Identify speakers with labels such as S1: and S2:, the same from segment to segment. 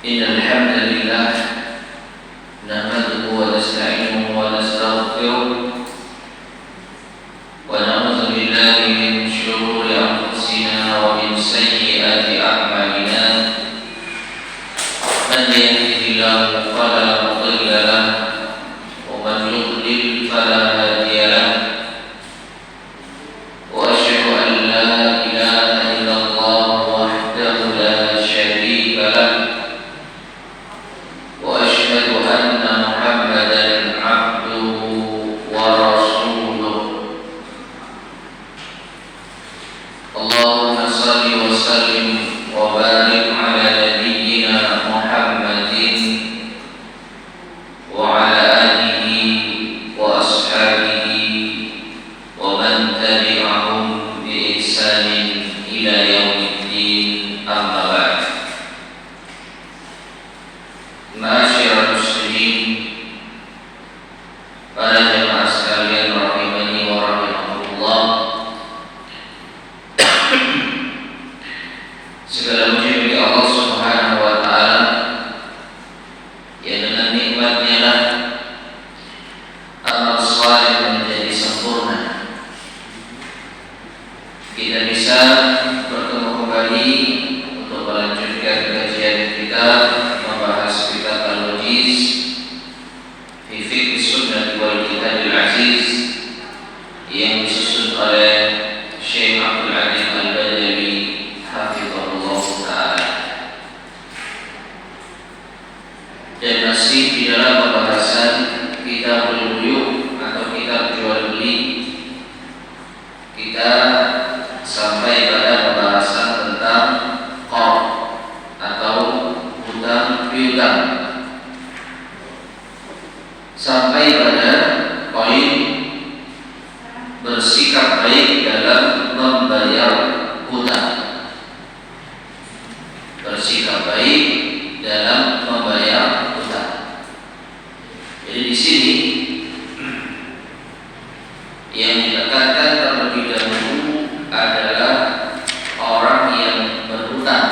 S1: إن الحمد لله نحمده ونستعينه ونستغفره ونعوذ بالله من شرور أنفسنا ومن سيئات أعمالنا من يهده الله فلا مضل له ومن يضلل فلا هادي له وأشهد أن لا إله إلا الله وحده لا شريك له وأشهد أن محمدا عبده ورسوله اللهم صل وسلم وبارك على نبينا محمد وعلى آله وأصحابه ومن تبعهم بإحسان إلى يوم الدين أما بعد. Ma'asyiral muslimin, para jemaah sekalian rahimani wa rahimakumullah. Segala puji bagi Allah Subhanahu wa taala yang dengan nikmat-Nya lah amal saleh menjadi sempurna. Kita bisa bertemu kembali untuk melanjutkan kajian kita membahas kitab Al-Wajiz fi Fiqh Sunnah wal Kitab Al-Aziz yang disusun oleh Syekh Abdul Alim Al-Badawi hafizahullah ta'ala, dan masih di dalam pembahasan kitab Al-Buyuh atau kitab jual beli. Kita sampai pada pembahasan tentang qard atau hutang piutang, sampai pada poin bersikap baik dalam membayar hutang. Bersikap baik dalam membayar hutang. Jadi di sini yang ditekankan terlebih dahulu adalah orang yang berhutang,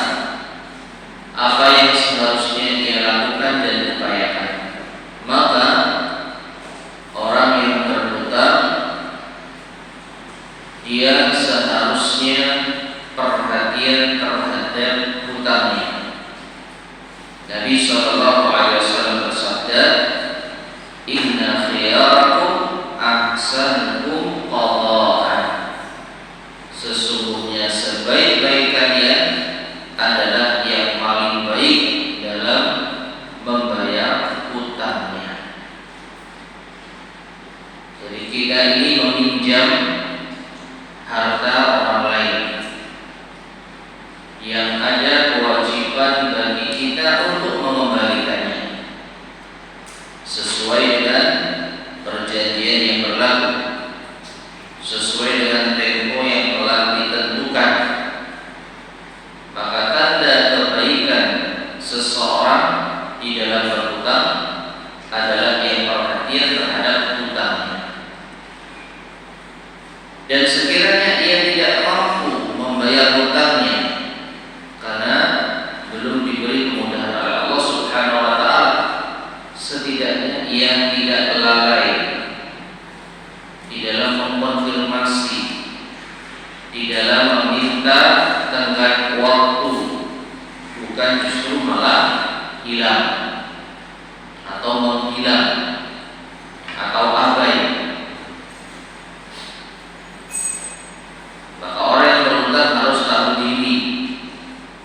S1: apa yang seharusnya dia lakukan dan upayakan. Maka orang yang berhutang, dia seharusnya perhatian terhadap hutangnya. Nabi SAW bersabda, Inna khiyarakum ahsanukum qada'an. Sesungguhnya sebaik-baik kalian adalah yang paling baik dalam membayar hutangnya. Jadi kita ini meminjam harta orang lain yang ada kewajiban bagi kita untuk mengembalikannya sesuai dengan perjanjian yang berlaku, sesuai dengan tempo yang telah ditentukan. Maka tanda kebaikan seseorang di dalam berhutang adalah yang perhatian terhadap hutangnya. Dan sekiranya ia tidak mampu membayar hutangnya karena belum diberi kemudahan oleh Allah Subhanahu wa taala, setidaknya ia tidak lalai di dalam mengkonfirmasi, di dalam meminta tenggat waktu, bukan justru malah hilang atau menghilang atau abai. Maka orang yang berhutang harus tahu diri,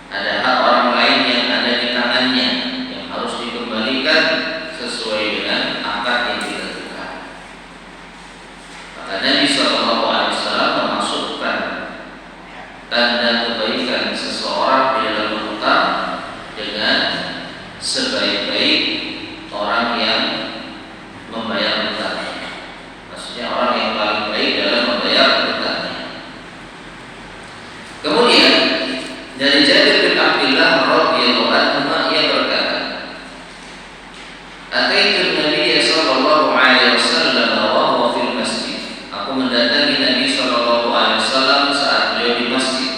S1: ada hak orang lain yang ada di tangannya yang harus dikembalikan sesuai dengan akad yang ditentukan. Maka Nabi SAW memasukkan tanda kebaikan seseorang di dalam berhutang dengan sebaik-baik orang yang membayar hutang. Maksudnya orang yang paling baik dalam membayar hutangnya. Kemudian dari Jabir bin Abdullah radhiyallahu anhu ia berkata, Ataitu Nabi sallallahu alaihi wasallam wa huwa fil masjid. Aku mendatangi Nabi sallallahu alaihi wasallam saat beliau di masjid.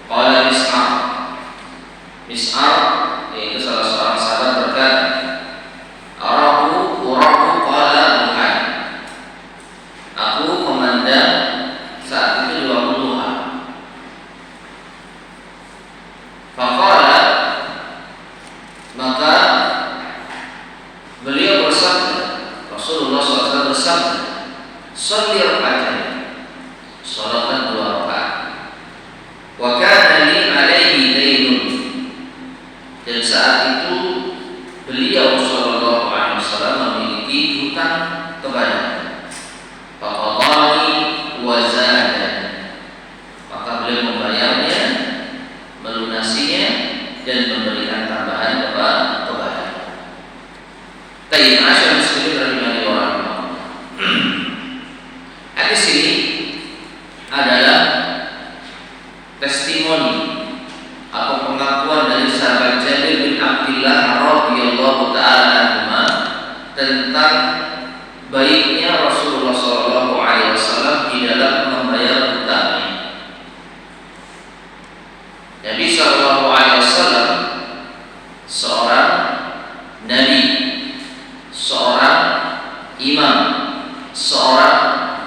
S1: Qala Mis'ab, Mis'ar yaitu salah seorang sahabat berkata, Urahu qala Muhammad. Aku memandang saat itu di waktu duha. Faqala, maka beliau bersabda, Rasulullah SAW bersabda, "Shalli raka'atain." Salatkan 2 rakaat. Wa kana li alaihi dainun. Dan saat itu beliau sallallahu alaihi wasallam memiliki hutang kepada. Faqadani wa zada. Maka beliau membayarnya, melunasinya dan memberikan tambahan kepada. Tayyib asyar muslimin rahimani wa rahimakumullah. Hadis ini adalah testimoni atau pengakuan dari sahabat Jabir bin Abdullah radhiyallahu taala anhuma tentang baiknya Rasulullah sallallahu alaihi wasallam di dalam membayar hutangnya. Nabi sallallahu alaihi wasallam seorang nabi, seorang imam, seorang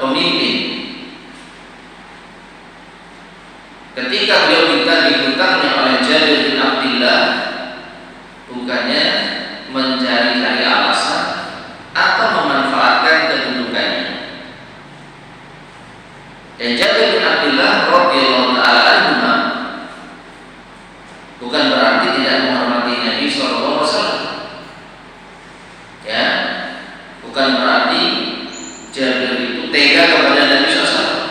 S1: pemimpin. Ketika beliau minta dihutangnya oleh Jabir bin Abdullah, bukannya mencari-cari alasan atau memanfaatkan kedudukannya. Dan Jabir bin Abdullah radhiyallahu taala anhu bukan berarti tidak menghormati Nabi sallallahu alaihi wasallam. Ya, bukan berarti Jabir itu tega kepada Nabi sallallahu alaihi wasallam.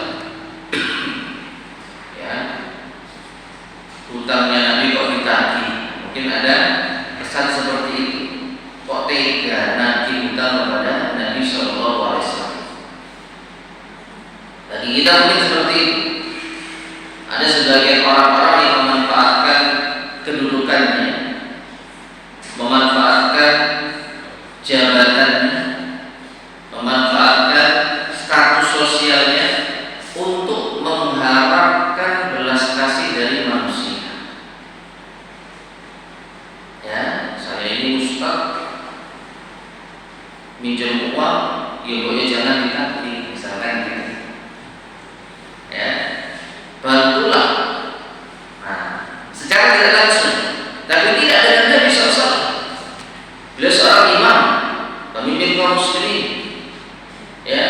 S1: Hutangnya Nabi kok ditagih. Mungkin ada kesan seperti itu. Kok tega nagih hutang kepada Nabi sallallahu alaihi wasallam. Bagi kita mungkin seperti itu. Ada sebagian orang-orang yang memanfaatkan kedudukannya, memanfaatkan jabatannya, memanfaatkan status sosialnya untuk mengharapkan belas kasih dari manusia. Ya, saya ini ustaz, minjem uang, ya boleh jangan ditagih, misalkan gitu. Ya, bantulah. Nah, secara tidak langsung, tapi tidak dengan Nabi SAW. Beliau seorang imam, pemimpin kaum muslimin. Ya,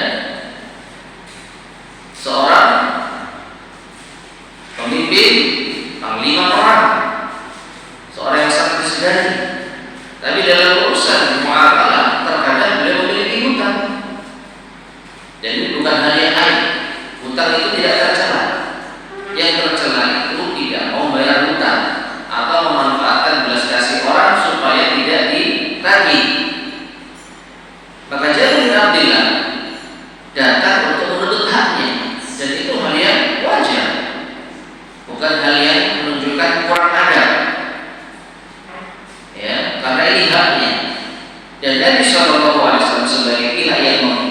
S1: seorang pemimpin, panglima perang, seorang yang sangat disegani. Tapi dalam urusan muamalah terkadang beliau memiliki hutang. Dan ini bukan hal yang aib. Hutang itu tidak tercela. Yang tercela itu tidak mau bayar hutang atau memanfaatkan belas kasih orang supaya tidak ditagih. Maka Jabir bin Abdullah datang untuk menuntut haknya, dan itu hal yang wajar, bukan hal yang menunjukkan kurang adab. Ya, karena ini haknya. Dan Nabi sallallahu alaihi wasallam sebagai pihak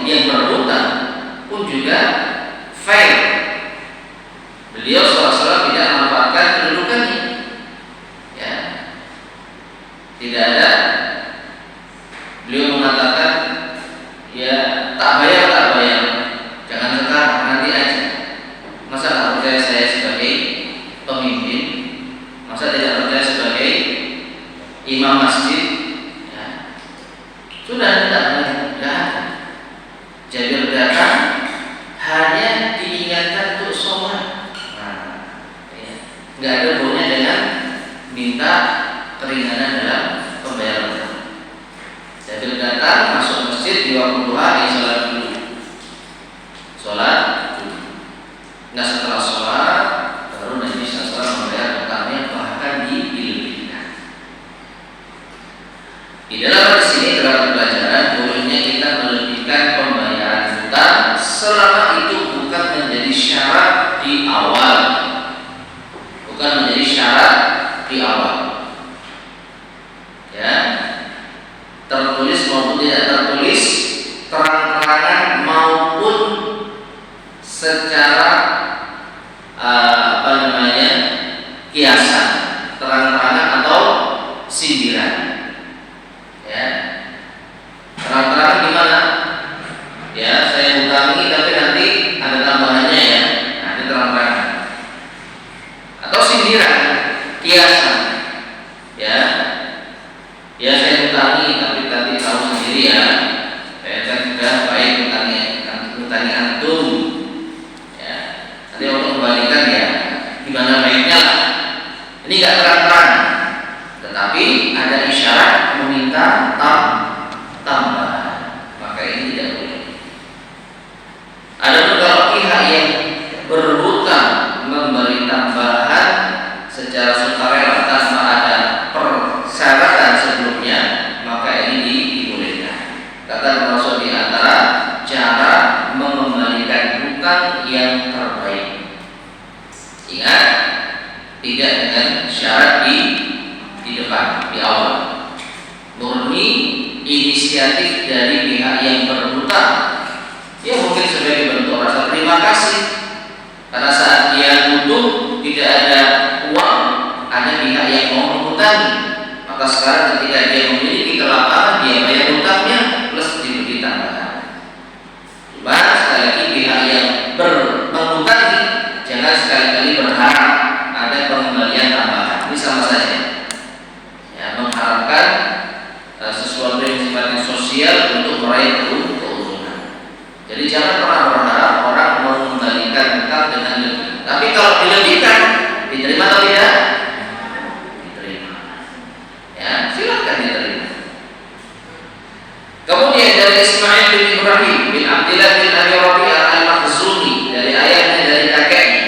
S1: yang berhutang pun juga fair. Beliau SAW tidak memanfaatkan kedudukannya. Ya, tidak ada. Beliau mengatakan, ya tak bayar, jangan sekarang, nanti aja. Masa tak percaya saya sebagai pemimpin? Masa tidak percaya sebagai imam masjid? Ya. Sudah tidak ada. Jabir datang hanya diingatkan untuk sholat. Nggak ada hubungannya dengan minta keringanan dalam pembayaran. Jabir datang masuk masjid di waktu duha, sholat dulu. Nah, setelah sholat baru Nabi SAW membayar hutangnya, bahkan dilebihkan. Di dalam hadis ini terdapat pelajaran bolehnya kita melebihkan pembayaran hutang selama itu bukan menjadi syarat di awal. Bukan menjadi syarat di awal. Ya, tertulis maupun tidak tertulis, terang-terangan maupun secara kiasan, terang-terangan sindiran. Ya, terang-terangan gimana? Ya, saya utangi tapi nanti ada tambahannya ya. Nah, ini terang-terangan. Atau sindiran, kiasan. Ya, ya saya utangi tapi tadi tahu sendiri ya. Saya kan sudah baik utangi antum. Ya, nanti untuk kembalikan ya gimana baiknya lah. Ini nggak terang-terang, tetapi ada isyarat meminta tambahan. Maka ini tidak boleh. Ada beberapa pihak yang berhutang memberi tambahan secara sukarela tanpa ada persyaratan sebelumnya, maka ini dibolehkan. Kata termasuk di antara cara mengembalikan hutang yang terbaik. Ingat, tidak dengan syarat di depan, di awal. Murni inisiatif dari pihak yang berhutang. Ya mungkin sebagai bentuk rasa terima kasih karena saat dia butuh tidak ada uang, ada pihak yang mau menghutangi. Maka sekarang ketika dia memiliki kelapangan, dia bayar hutangnya plus diberi tambahan. Cuma sekali lagi pihak yang menghutangi jangan sekali-kali berharap ada pengembalian tambahan. Ini sama saja. Ya, mengharapkan sesuatu yang sifatnya sosial untuk meraih keuntungan. Jadi jangan pernah berharap orang mengembalikan hutang dengan lebih. Tapi kalau dilebihkan, diterima atau tidak? Diterima. Ya, silakan diterima. Kemudian dari Ismail bin Ibrahim bin Abdillah bin Abi Rabi'ah al-Makhzumi, dari ayahnya dari kakeknya,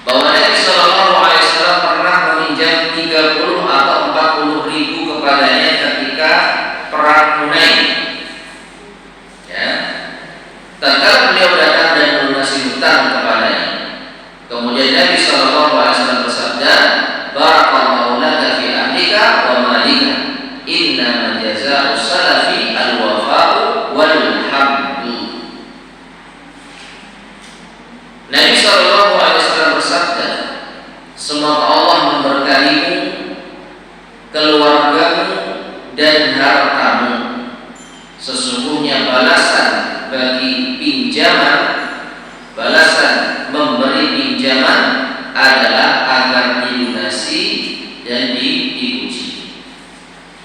S1: bahwa Nabi Shallallahu Alaihi Wasallam pernah meminjam 30 atau 40 ribu kepadanya ketika perang Hunain. Ya, tatkala beliau datang dan melunasi hutang kepadanya. Kemudian Nabi Shallallahu Alaihi Wasallam bersabda, "Barakallahu laka fi ahlika wa malika, innama jazaa'u salafi al-wafa'u wal hamdu." Nabi Shallallahu Alaihi Wasallam bersabda, "Semoga Allah memberkatimu, keluargamu dan hartamu. Sesungguhnya balasan bagi pinjaman, balasan memberi pinjaman adalah agar dilunasi dan dipuji."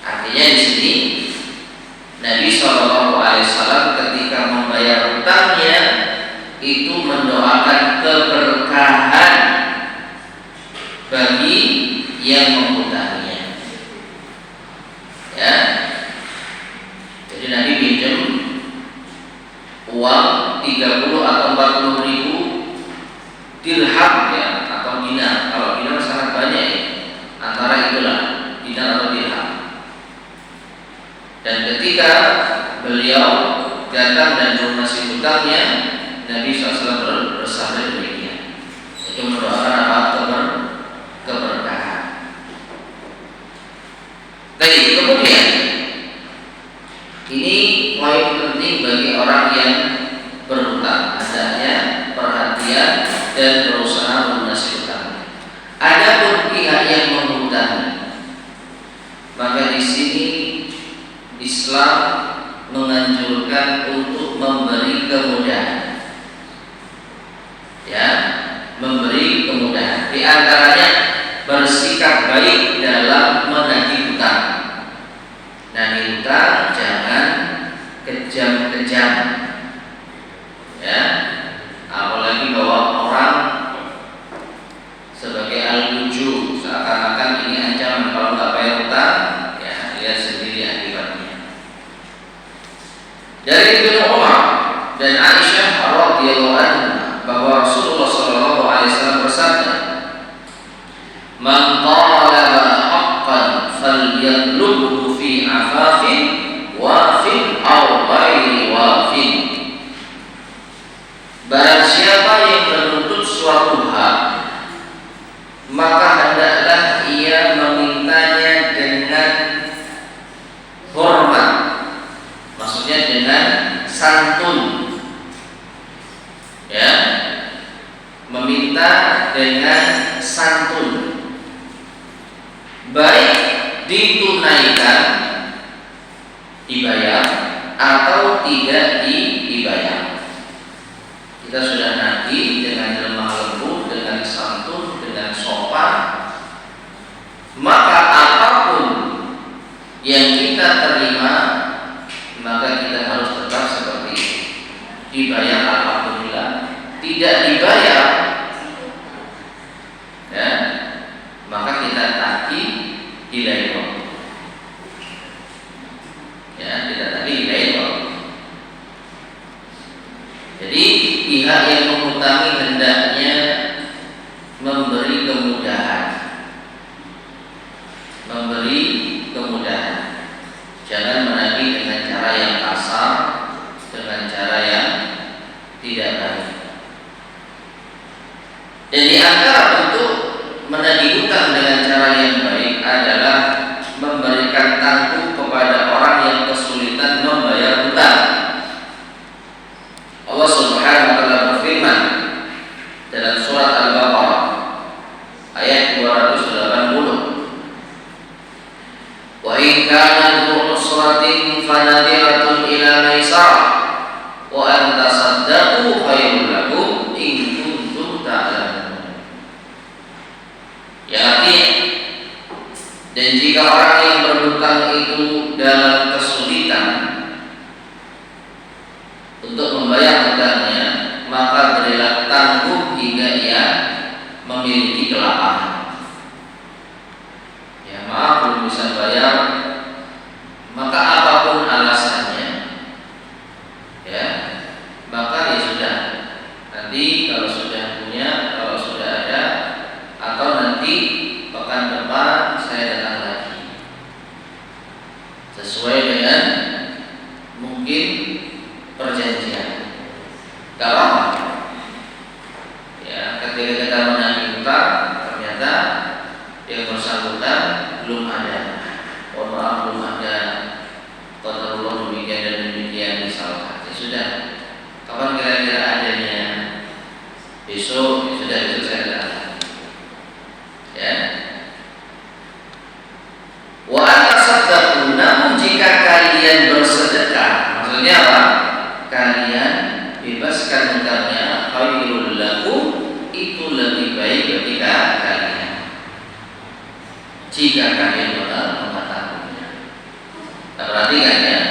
S1: Artinya di sini Nabi Shallallahu Alaihi Wasallam ketika membayar hutangnya itu mendoakan keberkahan bagi yang menghutanginya. Ya, jadi Nabi pinjam uang 30 atau 40 ribu dirham ya, atau dinar. Kalau dinar sangat banyak ya, antara itulah dinar atau dirham. Dan ketika beliau datang dan melunasi hutangnya, Nabi SAW bersabda demikian. Itu mendoakan apa? Keberkahan. Baik, kemudian ini poin penting bagi orang yang berhutang, adanya perhatian dan berusaha melunasi hutang. Adapun pihak yang menghutangi, maka di sini Islam menganjurkan untuk memberi kemudahan. Ya, memberi kemudahan. Di antaranya bersikap baik dalam menagih hutang. Nagih hutang jangan kejam-kejam. Ya, apalagi bawa orang sebagai al-wujuh, seakan-akan ini ancaman kalau nggak bayar hutang, ya lihat sendiri akibatnya. Dari Ibnu Umar dan Aisyah radhiyallahu anha bahwa Rasulullah Shallallahu Alaihi Wasallam bersabda, "Man talaba haqqan falyatlubhu fi afafin wafin aw ghairi wafin." Barang siapa yang menuntut suatu hak, maka hendaklah ia memintanya dengan hormat, maksudnya dengan santun. Ya, meminta dengan santun, baik ditunaikan, dibayar atau tidak dibayar. Kita sudah nagih dengan lemah lembut, dengan santun, dengan sopan, maka apapun yang kita terima, maka kita harus tetap seperti itu. Dibayar alhamdulillah, tidak dibayar, ya, maka kita tagih di lain waktu. Ya, kita tagih di lain waktu. Jadi pihak yang mengutami hendaknya memberi kemudahan, jangan menagih dengan cara yang kasar, dengan cara yang tidak baik. Dan di antara bentuk menagih hutang dengan cara yang baik adalah memberikan tangguh kepada orang yang kesulitan membayar hutang. Allah Subhanahu wa taala berfirman dalam surat Al-Baqarah ayat 280, "Wa in kana dzu usratin fanadiratun ila maisarah wa an tasaddaqu khairul lakum in kuntum ta'lamun." Ya, artinya, dan jika orang yang berhutang itu dalam kesulitan untuk membayar hutangnya, maka berilah tangguh hingga ia memiliki kelapangan. Ya, maaf belum bisa bayar, maka apapun alasannya, ya, maka ya sudah. Nanti kalau sudah punya, kalau sudah ada, atau nanti pekan depan saya datang lagi, sesuai dengan mungkin perjanjian. Gak apa-apa. Ya, ketika kita menagih hutang, ternyata yang bersangkutan belum ada. Oh maaf, belum ada. Qadarullah demikian dan demikian misalkan. Ya sudah. Kapan kira-kira adanya? Besok, ya sudah, besok saya datang. Ya. Wa atasaddaqu, namun jika kalian bersedekah, maksudnya apa? Kalian bebaskan hutangnya, khairul lakum, itu lebih baik bagi kalian jika kalian mengetahuinya. Nah, perhatikan ya,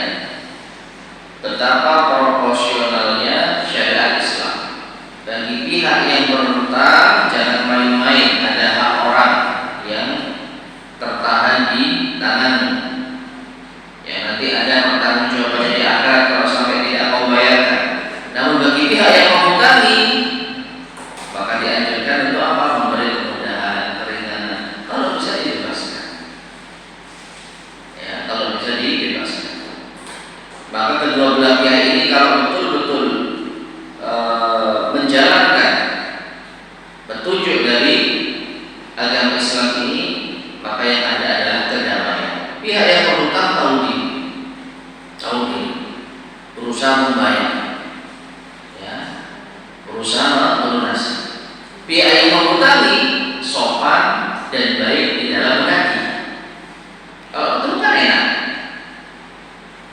S1: betapa proporsionalnya syariat Islam. Bagi pihak yang berhutang, jangan main-main. Ada hak orang yang tertahan di tanganmu. Ya, nanti ada pertanggung jawabannya di akhirat kalau sampai tidak mau bayarkan. Namun bagi pihak yang menghutangi, maka dianjurkan untuk apa? Memberi kemudahan, keringanan, kalau bisa dibebaskan. Ya, kalau bisa dibebaskan. Maka kedua belah pihak ini kalau betul-betul menjalankan petunjuk dari agama Islam ini, maka yang ada adalah kedamaian. Pihak yang berhutang tahu diri, berusaha membayar, ya, berusaha melunasi. Pihak yang menghutangi sopan dan baik di dalam menagih. Kalau ketemu kan enak,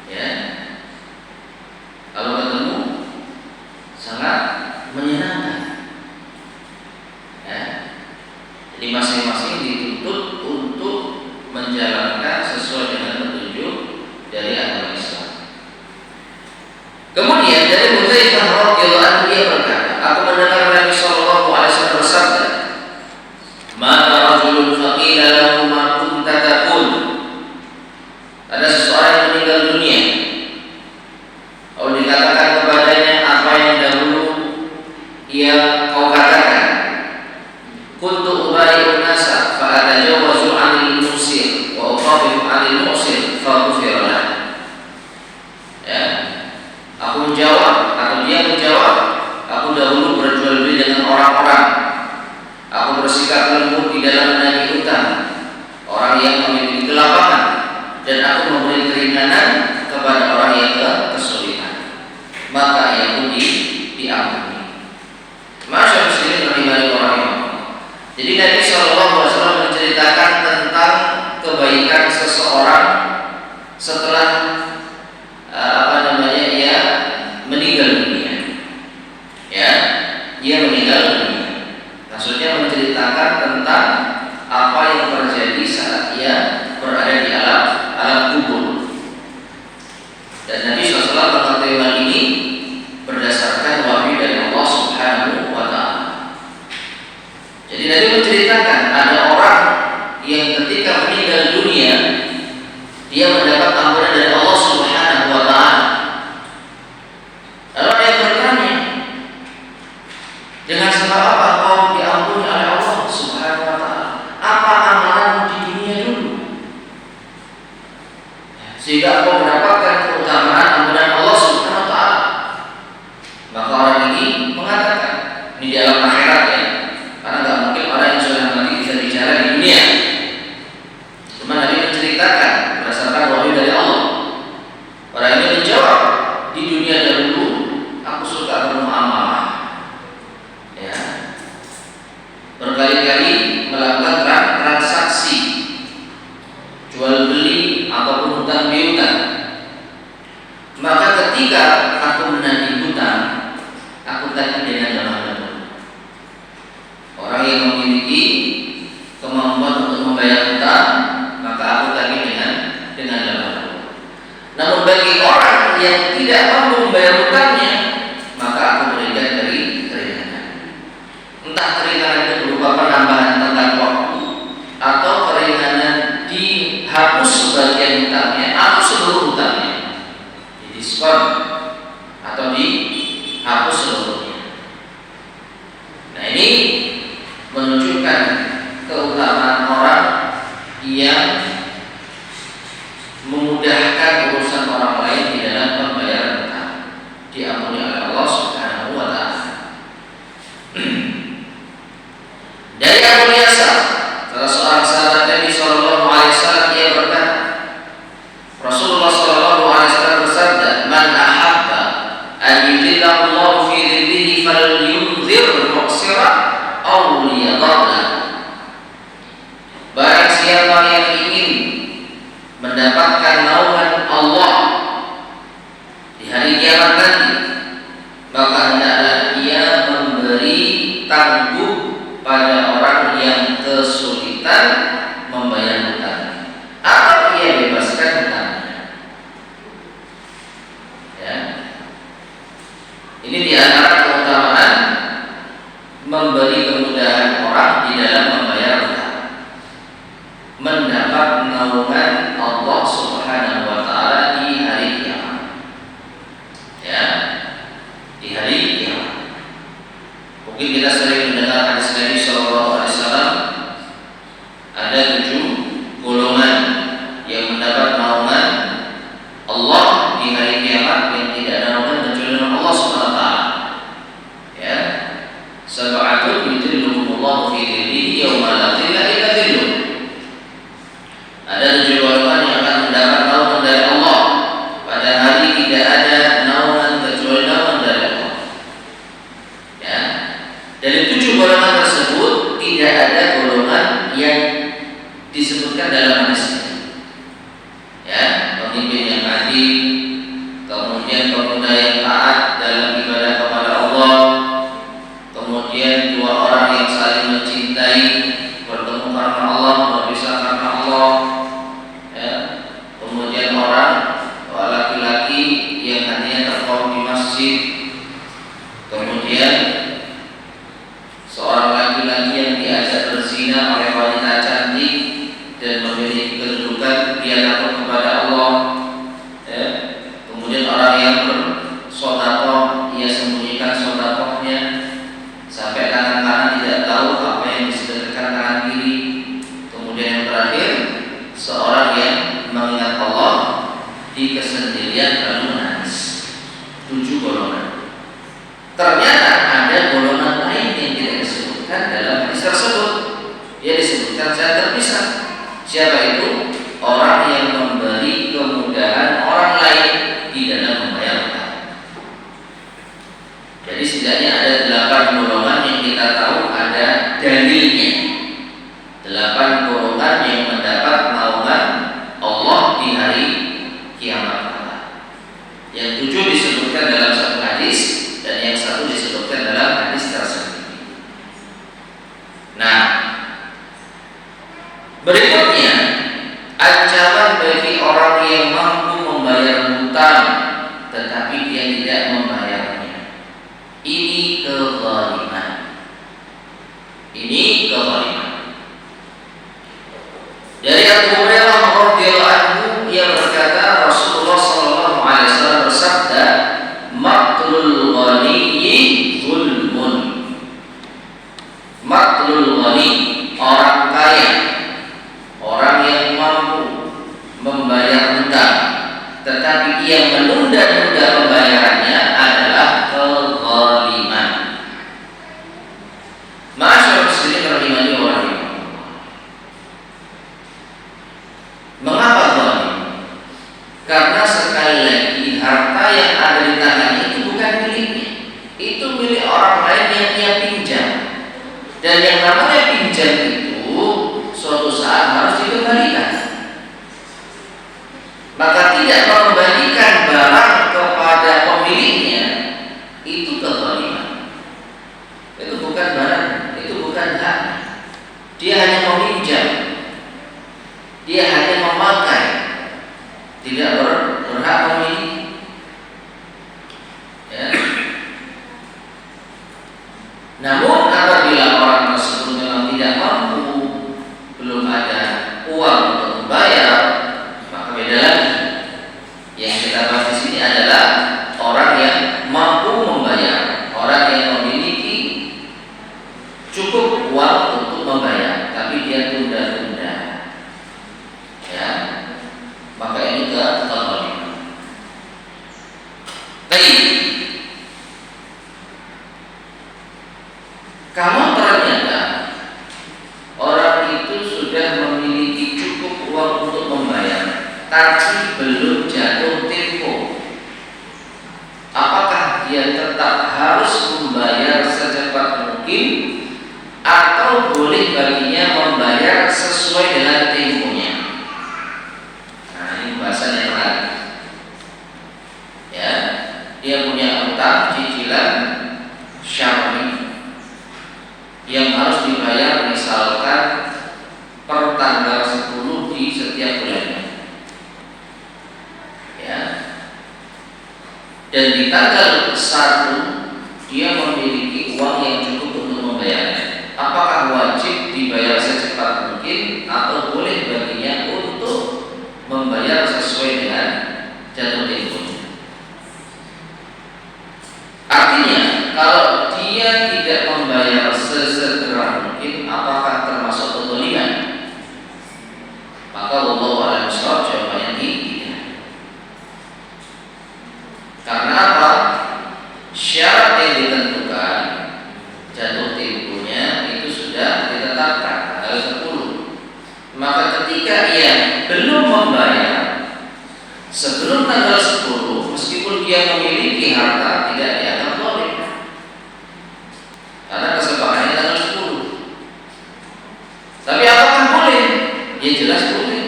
S1: ya. Kalau ketemu sangat menyenangkan, ya. Jadi masing-masing dituntut untuk menjalankan sesuai dengan petunjuk dari agama Islam. Kemudian dari Hudzaifah radhiyallahu anhu, dia berkata, aku mendengar Nabi sallallahu alaihi wasallam bersabda, "Mata rajulun faqila lahu ma kunta taqul." Ada seseorang yang meninggal dunia, lalu dikatakan kepadanya, apa yang dahulu kau katakan? Kuntu ubai'un nasa fa atajawazu 'anil musir wa uqabilu 'anil musir fa ghufira lahu. Ya. Aku menjawab, atau dia menjawab, aku dahulu berjual beli dengan orang-orang. Aku bersikap lembut di dalam menagih hutang orang yang memiliki kelapangan, dan aku memberi keringanan kepada orang yang kesulitan. Maka ia pun diampuni. Masyaallah muslimin rahimani wa rahimakumullah. Jadi Nabi sallallahu alaihi wasallam menceritakan tentang seseorang setelah ia meninggal dunia. Ya, ia meninggal dunia. Maksudnya menceritakan tentang apa yang terjadi saat ia berada di alam kubur. Dan Nabi SAW mengatakan hal ini berdasarkan wahyu dari Allah Subhanahu wa Ta'ala. Jadi Nabi menceritakan ada orang yang ketika meninggal dunia dia mendapat ampunan dari Allah Subhanahu wa Ta'ala. Lalu ada yang bertanya, dengan sebab apa kau diampuni oleh Allah Subhanahu wa Ta'ala? Apa amalanmu di dunia dulu sehingga kau mendapatkan keutamaan ampunan Allah Subhanahu wa Ta'ala? Maka orang ini mengatakan, ini di alam akhirat ya, karena tidak mungkin orang yang sudah mati bisa bicara di dunia. Cuma Nabi menceritakan berdasarkan wahyu dari Allah. Orang ini menjawab, di dunia dahulu aku suka bermuamalah, ya, berkali-kali melakukan transaksi jual beli ataupun hutang piutang. Maka ketika aku menagih hutang, aku tagih dengan lemah. Orang yang memiliki kemampuan untuk membayar hutang, maka aku tagih dengan lemah. Namun bagi orang yang tidak mampu membayar hutangnya, maka aku berikan dari keringanan. Entah keringanan itu berupa penambahan tenggat waktu atau keringanan dihapus sebagian hutangnya atau seluruh hutangnya, didiskon atau dihapus seluruhnya. Nah, ini menunjukkan keutamaan orang yang memudahkan urusan orang lain di dalam pembayaran hutang, diampuni oleh Allah Subhanahu wa Ta'ala. Dari Abu Yasar, salah seorang sahabat Nabi Sallallahu Alaihi Wasallam, ia berkata, Rasulullah Sallallahu Alaihi Wasallam bersabda, "Man ahabba an yudhillahu Allah fi dhillihi falyunzir muqsira aw liyadalla." Barang siapa yang ingin mendapatkan naungan Allah di hari kiamat nanti, maka hendaklah ia memberi tangguh pada orang yang kesulitan membayar hutang, atau ia bebaskan hutangnya. Ya. Ini di antara keutamaan memberi kemudahan orang di dalam membayar hutang, mendapat naungan Allah Subhanahu wa Ta'ala di hari kiamat. Ya, di hari kiamat. Mungkin kita sering mendengar hadis Nabi Sallallahu Alaihi Wasallam, ada 7 golongan yang mendapat naungan Allah di hari kiamat yang tidak ada naungan kecuali Allah Subhanahu wa Ta'ala. Ya, sab'atun yudhilluhumullahu fi dhillihi yauma la dhilla illa dhilluh. Ada 7 golongan yang akan mendapat naungan dari Allah pada hari tidak ada naungan kecuali naungan dari Allah. Ya. Dari 7 golongan tersebut tidak ada golongan yang disebutkan dalam hadis ini. Ya, pemimpin yang adil, kemudian pemuda yang taat dalam ibadah kepada Allah, kemudian 2 orang yang saling mencintai, bertemu karena Allah, berpisah karena Allah. Kemudian orang laki-laki yang hatinya terpaut di masjid, kemudian seorang laki-laki yang diajak berzina oleh wanita cantik dan memiliki kedudukan dia takut kepada Allah. Kemudian orang yang bersedekah, ia sembunyikan sedekahnya sampai tangan kanan tidak tahu apa yang disedekahkan tangan kiri. Kemudian yang terakhir, seorang yang mengingat Allah di kesendirian lalu menangis. 7 golongan. Ternyata ada golongan lain yang tidak disebutkan dalam hadis tersebut. Dia disebutkan secara terpisah. Siapa itu? Orang yang memberi kemudahan orang lain di dalam membayar hutang. Jadi setidaknya ada 8 golongan yang kita tahu ada dalilnya. 8 golongan yang mendapat naungan Allah Berikutnya, ancaman bagi orang yang mampu membayar hutang tetapi dia tidak membayarnya. Ini kezaliman. Ini kezaliman. Dari Abu Hurairah radhiyallahu anhu, ia berkata, Rasulullah sallallahu alaihi wasallam bersabda, "Maqtul ghaniyyi zulmun." Maqtul ghani, orang kaya, orang yang mampu membayar hutang tetapi ia menunda-nunda pembayarannya adalah kezaliman. Ma'asyiral muslimin rahimani wa rahimakumullah. Mengapa zalim? Karena sekali lagi harta yang ada di tangannya itu bukan miliknya. Itu milik orang lain yang ia pinjam. Dan yang namanya pinjam itu suatu saat harus dikembalikan. Maka tidak mengembalikan barang kepada pemiliknya itu kezaliman. Itu bukan barang, itu bukan hak. Dia hanya meminjam, dia hanya memakai, tidak berhak memiliki. Ya. Namun apabila orang tersebut memang tidak mampu, belum ada uang untuk membayar, maka beda lagi. Yang kita bahas di sini adalah orang yang mampu membayar, orang yang memiliki cukup uang untuk membayar, tapi dia tunda-tunda. Ya, maka ini kezaliman. Baik. Kalau ternyata orang itu sudah memiliki cukup uang untuk membayar, tapi belum jatuh tempo, apakah dia tetap harus membayar secepat mungkin atau boleh baginya membayar sesuai dengan temponya? Nah, ini bahasan yang menarik. Ya, dia punya utang cicilan syar'i yang harus dibayar misalkan per tanggal 10 di setiap bulannya. Ya. Dan di tanggal 1 dia memiliki uang yang cukup untuk membayarnya. Apakah wajib dibayar secepat mungkin atau boleh baginya untuk membayar sesuai dengan jatuh temponya? Artinya, kalau dia tidak membayar sesegera mungkin, apakah termasuk kezaliman? Maka wallahu a'lam bishawab, jawabannya tidak. Karena apa? Syarat yang ditentukan jatuh temponya itu sudah ditetapkan tanggal 10. Maka ketika ia belum membayar sebelum tanggal 10, meskipun dia memiliki harta, tidak dianggap zalim. Karena kesepakatannya tanggal 10. Tapi apakah boleh? Ya jelas boleh.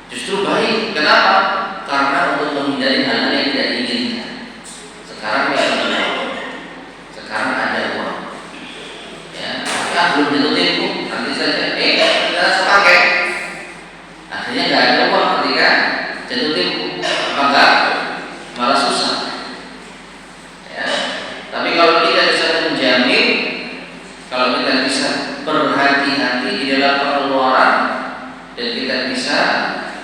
S1: Justru baik. Kenapa? Karena untuk menghindari hal-hal yang tidak diinginkan. Sekarang ya ada uang. Sekarang ada uang. Ya, belum jatuh tempo, nanti saja. Kita sepakai. Akhirnya nggak ada uang ketika jatuh tempo. Maka malah susah. Ya. Tapi kalau kita bisa menjamin, kalau kita bisa berhati-hati di dalam pengeluaran dan kita bisa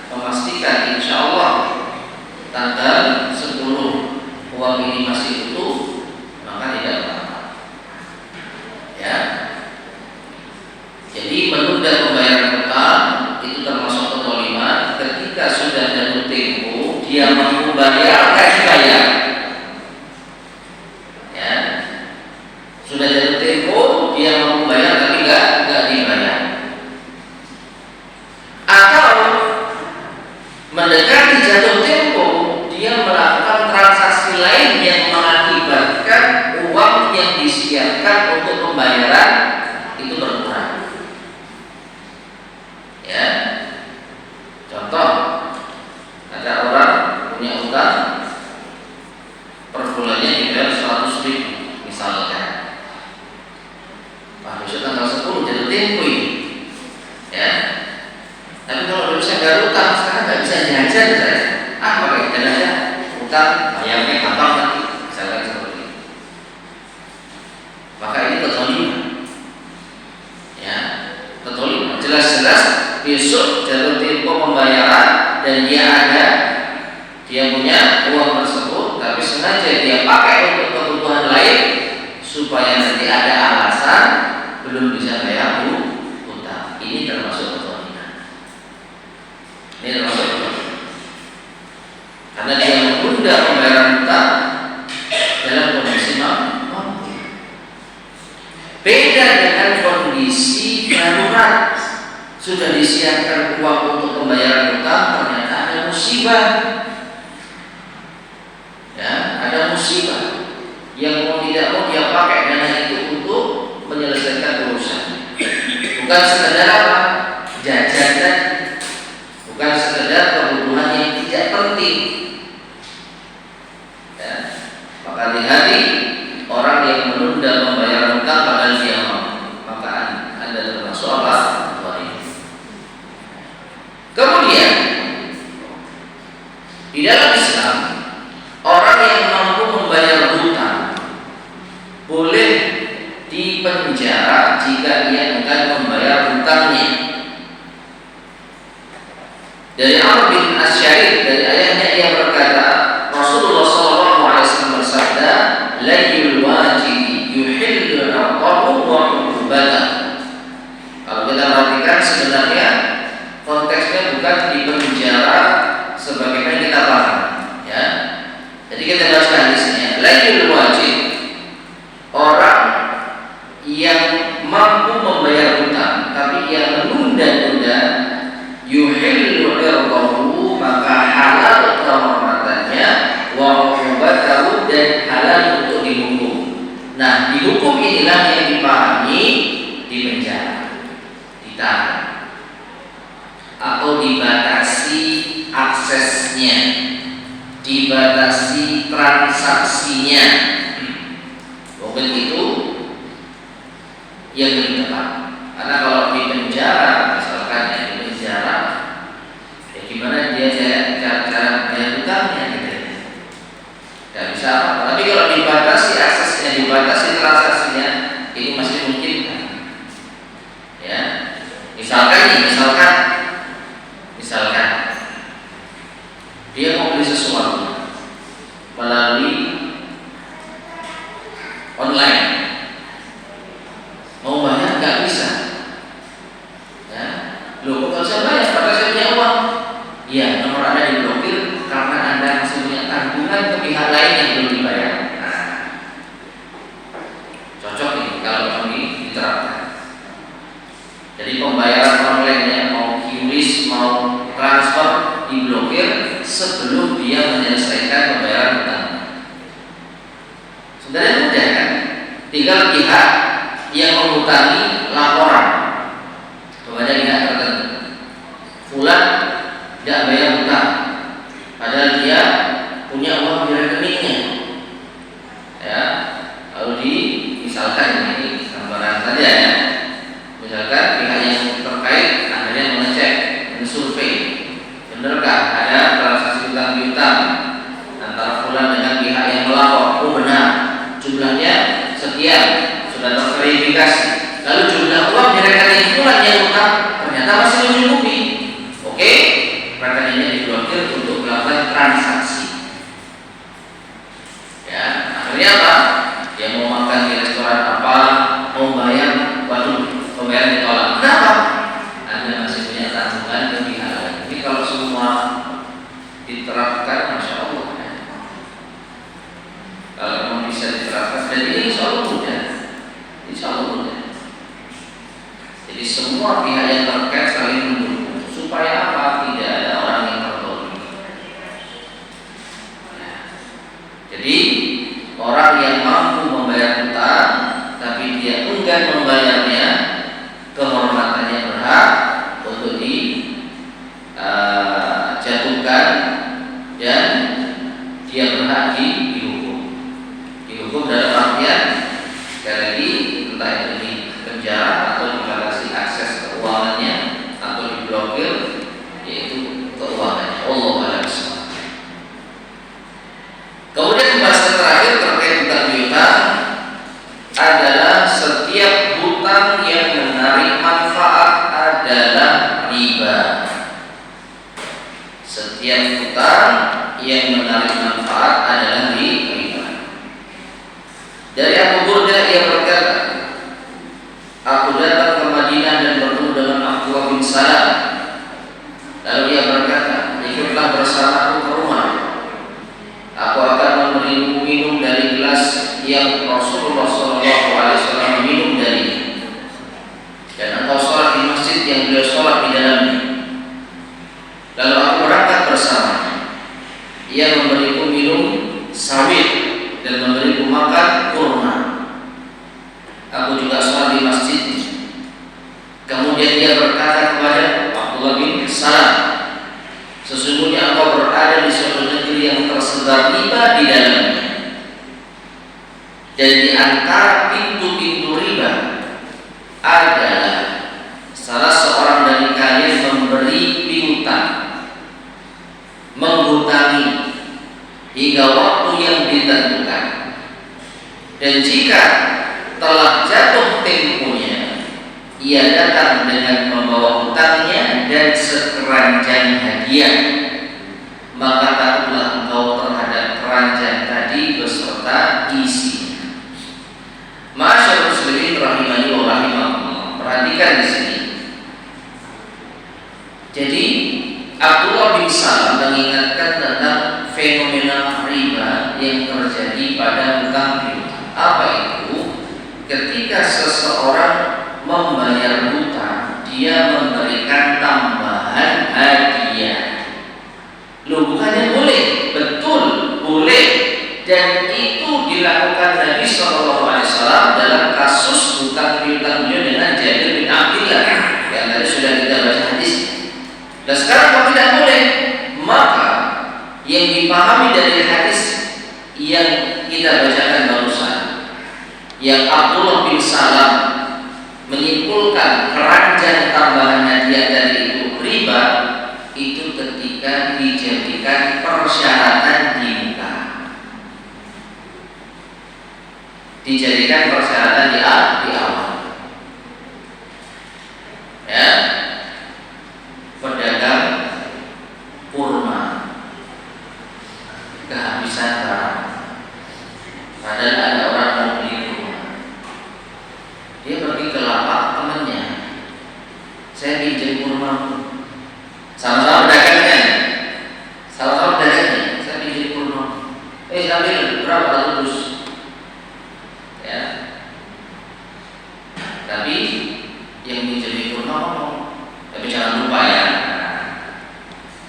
S1: memastikan insya Allah tanggal 10 uang ini masih utuh, maka tidak apa-apa. Ya. Jadi menunda pembayaran hutang itu termasuk kezaliman. Ketika sudah jatuh tempo, dia mampu bayar, nggak dibayar. Ya. Sudah jatuh tempo, dia mampu bayar tapi nggak dibayar. Atau mendekati jatuh tempo, dia melakukan transaksi lain yang mengakibatkan uang yang disiapkan untuk pembayaran itu berkurang. Ya, contoh, ada orang punya utang per bulannya dibayar 100.000 misalkan. Besok tanggal 10 jatuh tempo ini. dulu saya nggak utang, sekarang nggak bisa jajan saya. Pakai jajan aja, utang, bayarnya gampang nanti, misalkan seperti itu. Maka ini kezaliman, ya, kezaliman. Jelas-jelas besok jatuh tempo pembayaran dan dia punya uang tersebut, tapi sengaja dia pakai untuk kebutuhan lain supaya nanti ada alasan belum bisa bayar utang. Ini termasuk kezaliman. Ini termasuk kezaliman. Karena dia menunda pembayaran utang dalam kondisi mampu. Beda dengan kondisi darurat. Sudah disiapkan uang untuk pembayaran utang, ternyata ada musibah. Ya, ada musibah yang mau tidak mau dia pakai dana itu untuk menyelesaikan urusan. Bukan sekedar apa? Jajan, bukan sekedar kebutuhan yang tidak penting. Ya, maka hati-hati orang yang menunda pembayaran utang padahal dia mau. Maka Anda termasuk apa? Kemudian di dalam Islam, orang yang mampu membayar hutang boleh dipenjara jika ia enggan membayar hutangnya. Dari Amr bin Asy'ari, dari ayahnya, ia berkata, Rasulullah SAW bersabda, "Layyul wajibi yuhillu 'irdahu wa 'uqubatahu." Kalau kita perhatikan sebenarnya konteksnya bukan dipenjara sebagaimana kita paham, ya. Jadi kita baca hadisnya, layyul wajib, orang yang mampu membayar hutang tapi ia menunda-nunda, yuhillu 'irdahu, maka halal kehormatannya, wa 'uqubatahu, dan halal untuk dihukum. Nah, dihukum inilah yang dipahami dipenjara, ditahan, atau dibatasi aksesnya, dibatasi transaksinya. Mungkin itu yang lebih tepat. Karena kalau di penjara, misalkan ya di penjara, ya gimana dia cara bayar hutangnya gitu. Tidak bisa apa. Tapi kalau dibatasi aksesnya, dibatasi transaksinya, ini masih mungkin kan? Ya, misalkan dia mau beli sesuatu melalui online, mau bayar nggak bisa, ya. Loh, kok saya bayar? Padahal saya punya uang. Iya, nomor Anda diblokir karena Anda masih punya tanggungan ke pihak lain yang belum dibayar. Nah, cocok ini kalau ini diterapkan. Jadi pembayaran online-nya mau QRIS, mau transfer, diblokir sebelum dia menyelesaikan pembayaran hutang. Sebenarnya mudah kan? Tinggal pihak yang menghutangi laporan kepada pihak tertentu, fulan tidak bayar hutang, padahal dia punya uang di rekeningnya, ya. Lalu misalkan ini gambaran saja ya, misalkan pihak yang terkait akhirnya mengecek, mensurvei, benarkah ada transaksi hutang piutang antara fulan dengan pihak yang melapor? Oh benar, jumlahnya sekian, sudah terverifikasi. Lalu jumlah uang di rekening fulan yang hutang ternyata masih mencukupi. Oke, rekeningnya diblokir untuk melakukan transaksi. Ya, akhirnya apa? Dia mau makan di restoran apa, mau bayar, waduh, pembayaran ditolak. Kenapa? Anda masih punya tanggungan ke pihak lain. Ini kalau semua diterapkan, masya Allah. Ya. Kalau memang bisa diterapkan, dan ini insya Allah mudah, insya Allah mudah. setiap utang yang menarik manfaat adalah riba. Dari Abu Burdah ia berkata, aku datang ke Madinah dan bertemu dengan Abdullah bin Salam. Lalu ia berkata, ikutlah bersamaku ke rumah. Aku akan memberimu minum dari gelas yang Rasulullah SAW minum darinya. Dan engkau sholat di masjid yang beliau sholat di dalamnya. Lalu aku berangkat bersamanya. Ia memberiku minum sawit dan memberiku makan kurma. Aku juga sholat di masjid. Kemudian ia berkata kepada Abdullah bin Salam, sesungguhnya engkau berada di suatu negeri yang tersebar riba di dalamnya. Dan di antara pintu-pintu riba adalah salah seorang dari kalian memberi piutang, menghutangi hingga waktu yang ditentukan. Dan jika telah jatuh temponya, ia datang dengan membawa hutangnya dan sekeranjang hadiah, maka takutlah engkau terhadap keranjang tadi beserta isinya. Masyaallah muslimin rahimani wa rahimakumullah. Perhatikan di sini. Jadi Abdullah bin Salam mengingatkan tentang fenomena riba yang terjadi pada hutang piutang. Apa itu? Ketika seseorang membayar hutang, dia memberikan tambahan hadiah. Loh, bukannya boleh? Betul, boleh. Dan itu dilakukan Nabi SAW dalam kasus hutang piutang beliau dengan Jabir bin Abdillah yang tadi sudah kita baca hadis. Dan sekarang kalau tidak boleh, maka yang dipahami dari hadis yang kita bacakan barusan, yang Abdullah bin Salam menyimpulkan keranjang tambahan hadiah dari itu riba, itu ketika dijadikan persyaratan di muka, dijadikan persyaratan di awal. Ya, pedagang kurma kehabisan barang, padahal ada orang mau beli kurma. Dia pergi ke lapak temannya, saya pinjam kurma. Sama-sama pedagangnya, saya pinjam kurma. Saya ambil berapa ratus? Ya. Tapi yang pinjam kurma ngomong, tapi jangan lupa ya,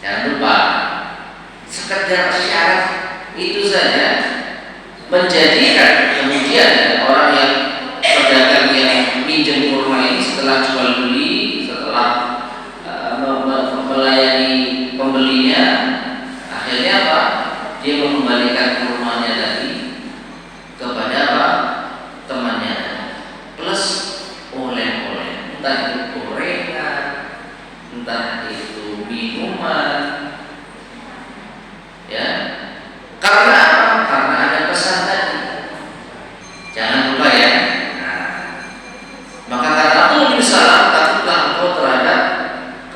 S1: jangan lupa. Sekedar syarat itu saja menjadikan kemudian orang yang pedagang yang pinjam kurma ini setelah jual beli, setelah melayani pembelinya, akhirnya apa? Dia mengembalikan kurmanya tadi kepada apa? Temannya, plus oleh-oleh, entah itu gorengan, entah itu minuman. Ya, karena apa? Karena ada pesan tadi. Jangan lupa ya. Nah, maka kata Abdullah bin Salam, takutlah engkau terhadap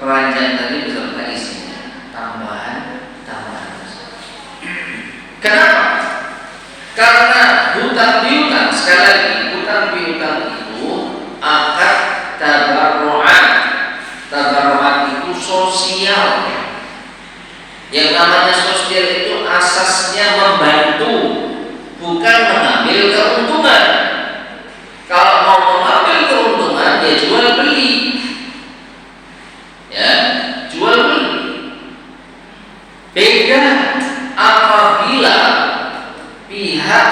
S1: keranjang tadi beserta isinya, tambahan. Kenapa? Karena hutang piutang, sekali lagi, hutang piutang itu akad tabarru'at. Tabarru'at itu sosial. Yang namanya sosial itu asasnya membantu, bukan mengambil keuntungan. Kalau mau mengambil keuntungan, ya jual beli. Ya, jual beli. Beda apabila pihak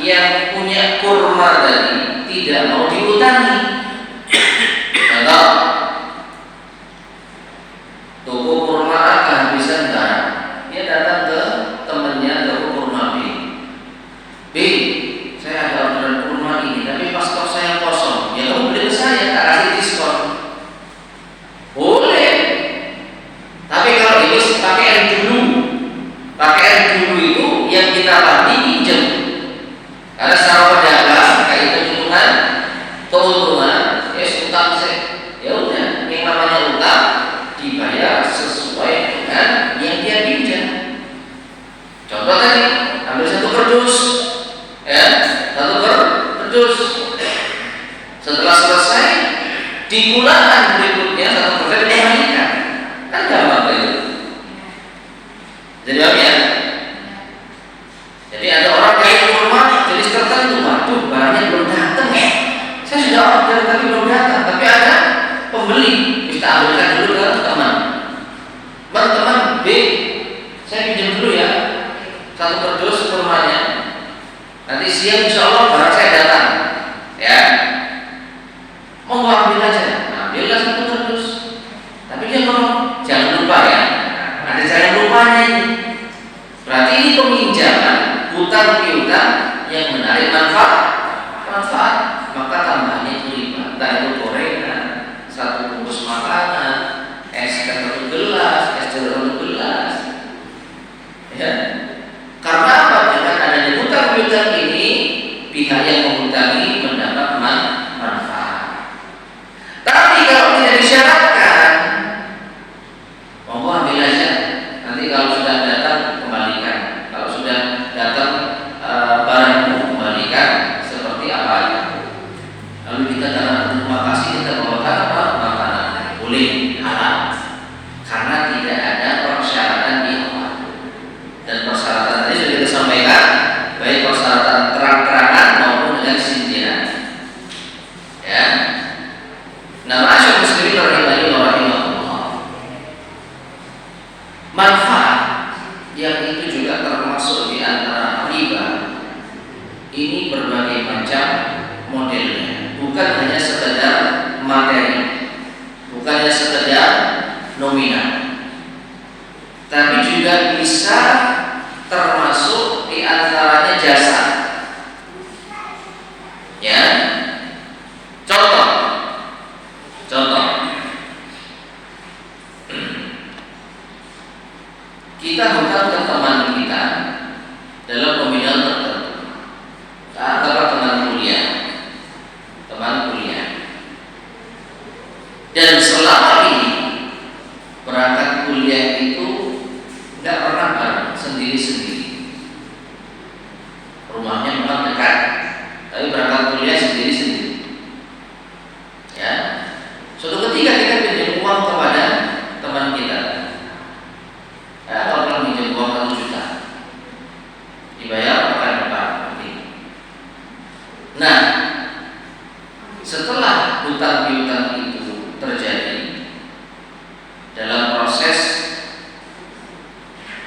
S1: yang punya kurma tadi tidak mau diutangi. Contoh, toko kurma kehabisan barang, dia datang ke temannya toko kurma B, saya ada orderan kurma ini, tapi pas stok saya kosong, ya kamu beli ke saya, tak kasih diskon. Boleh, tapi kalau itu pakai yang dulu, itu yang kita tadi pinjam, karena secara pedagang kayak hitung-hitungan Apa tadi? Ambil satu kardus, ya, satu kardus. Setelah selesai, di bulan berikutnya satu kardus dikembalikan. Kan gampang itu. Jadi apa ya? Jadi ada orang yang ke rumah jenis tertentu, waduh barangnya belum datang ya. Saya sudah order tapi belum datang, tapi ada pembeli, kita ambilkan dulu ke teman. Teman B, saya pinjam dulu ya satu kardus ke rumahnya. Nanti siang insya Allah barang saya datang, ya. Mau ambil aja, ambillah satu kardus. Tapi dia ngomong jangan lupa ya, ada jangan lupanya ini. Berarti ini peminjaman hutang piutang yang menarik manfaat, maka tambahannya itu riba. Entah itu gorengan, satu bungkus makanan, es teh satu gelas, es jeruk satu gelas, ya. Karena apa? Dengan adanya hutang piutang ini, pihak yang menghutangi mendapat manfaat. Tapi kalau tidak disyaratkan, monggo ambil aja. Nanti kalau sudah datang kembalikan. Kalau sudah datang barangmu kembalikan seperti apa ya. Lalu kita karena terima kasih kita membawakan apa? Makanan boleh halal karena tidak ada persyaratan di awal. Dan persyaratan tadi sudah kita sampaikan, baik persyaratan terang-terangan maupun dengan sindiran. Ya. Nah, masyaallah muslimin rahimahullah. Manfaat yang itu juga termasuk di antara riba. Ini berbagai macam modelnya, bukan hanya sekedar materi, bukan hanya sekedar nominal, tapi juga bisa termasuk di antaranya jasa. Ya, contoh. Kita hutang ke teman kita dalam nominal tertentu. Katakanlah teman kuliah. Dan selama ini berangkat kuliah itu nggak pernah bareng, sendiri-sendiri. Rumahnya memang dekat, tapi berangkat kuliah sendiri-sendiri. Ya, suatu ketika kita pinjam uang kepada teman kita. Kalau pinjam uang 1 juta, dibayar pekan depan. Nah, setelah hutang piutang itu terjadi, dalam proses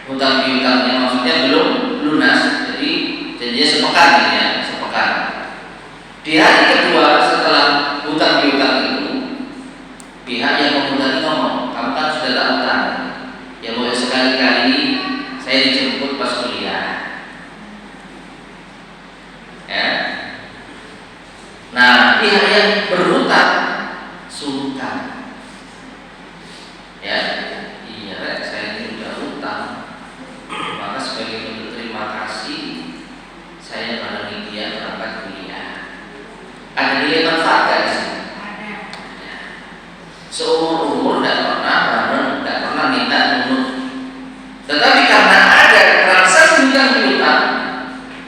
S1: hutang piutangnya maksudnya belum lunas, jadi janjinya sepekan ya, sepekan. Di hari kedua setelah hutang piutang itu, pihak yang menghutangi ngomong, kamu kan sudah tak hutang, ya boleh sekali-kali saya dijemput pas kuliah. Ya. Nah, pihak yang berhutang sungkan. Ya, iya, saya ini sudah hutang, maka sebagai bentuk terima kasih saya barengi dia berangkat kuliah. Ada nilai manfaat gak di sini? Ada. Seumur umur tidak pernah bareng, tidak pernah minta nunut. Tetapi karena ada transaksi hutang piutang,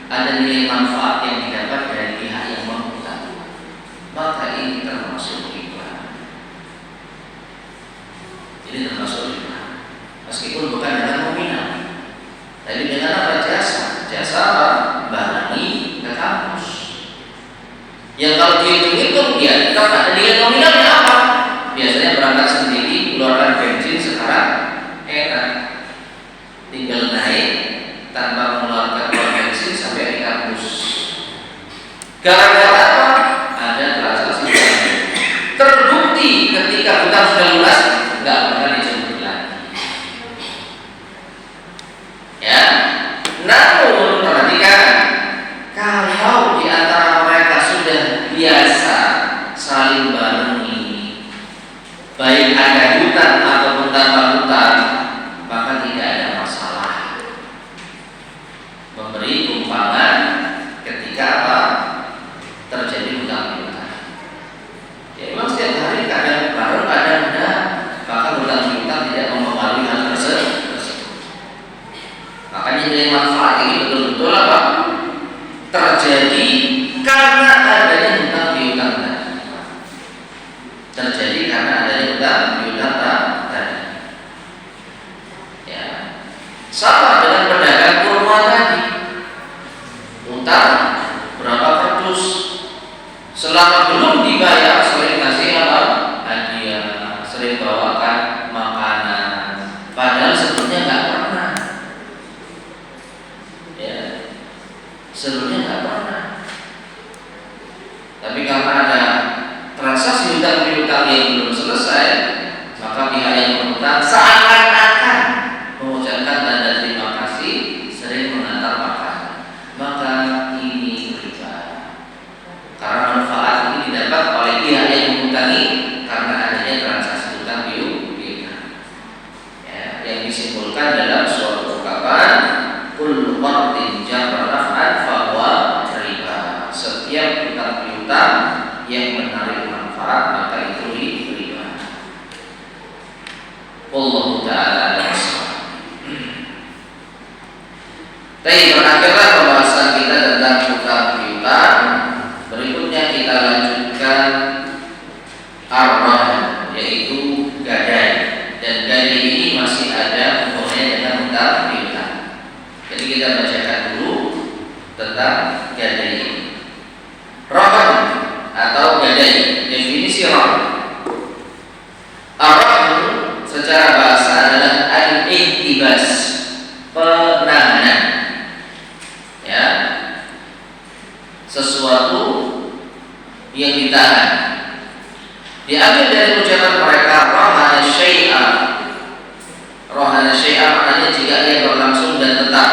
S1: ada nilai manfaat yang didapat dari pihak yang menghutang, maka ini termasuk riba. Ini termasuk riba, meskipun bukan dengan nominal, tapi dengan apa? Jasa apa? Barengi ke kampus. Yang kalau dihitung-hitung ya tetap ada nilai nominalnya apa? Biasanya berangkat sendiri, keluarkan bensin, sekarang enak, tinggal naik tanpa mengeluarkan uang bensin sampai di kampus. Gara-gara apa? Ada transaksi. Terbukti ketika hutang sudah lunas, nggak pernah dijemput lagi. Ya. Namun perhatikan, kalau di antara mereka sudah biasa saling barengi, baik ada hutang ataupun tanpa hutang, maka tidak ada masalah. Memberi tumpangan ketika apa? Terjadi hutang piutang. Ya memang setiap hari kadang bareng kadang enggak, maka hutang piutang tidak mempengaruhi hal tersebut. Makanya nilai manfaat manfaat ini betul-betul apa? Terjadi karena adanya hutang piutang tadi. Terjadi karena adanya hutang piutang tadi. Ya. Sama dengan pedagang kurma tadi. Hutang berapa kardus? Selama belum dibayar sering kasih apa? Hadiah, sering bawakan makanan. Padahal sebelumnya nggak pernah. Ya, sebelumnya nggak pernah. Tapi karena ada transaksi hutang piutang yang belum selesai, maka pihak yang berhutang seakan-akan mengucapkan tanda terima kasih, sering mengantar makanan. Maka ini riba. Karena manfaat ini didapat oleh pihak yang menghutangi karena adanya transaksi hutang piutang. Ya, yang disimpulkan dalam suatu ungkapan, kullu qardin jarra naf'an fahuwa riba. Setiap hutang piutang yang menarik manfaat maka itu riba. Wallahu ta'ala a'lam. Baik, berakhirlah pembahasan kita tentang hutang piutang. Berikutnya kita lanjutkan ar-rahan, yaitu gadai. Dan gadai ini masih ada hubungannya dengan hutang piutang. Jadi kita bacakan dulu tentang gadai ini. Rahan atau gadai, definisi rahan. Ar-rahan secara bahasa adalah al-ihtibas, penahanan. Ya, sesuatu yang ditahan. Diambil dari ucapan mereka rahana syai'a. Rahana syai'a maknanya jika ia berlangsung dan tetap.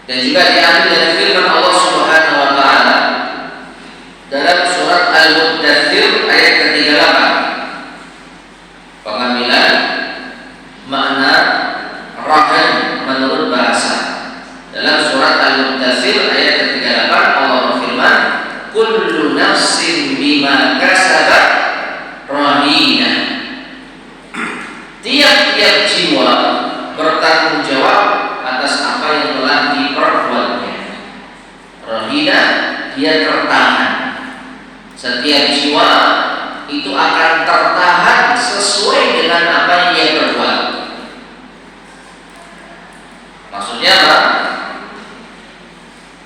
S1: Dan juga diambil dari firman Allah Subhanahu wa taala dalam surat Al-Muddathir ayat ke-38. Pengambilan makna rahan menurut bahasa. Dalam surat Al-Muddathir ayat ke-38 Allah berfirman, kullu nafsin bima kasabat rahinah. Tiap-tiap jiwa bertanggung jawab atas apa yang telah diperbuatnya. Rahinah, dia tertahan. Setiap jiwa itu akan tertahan sesuai dengan apa yang dia perbuat. Maksudnya apa?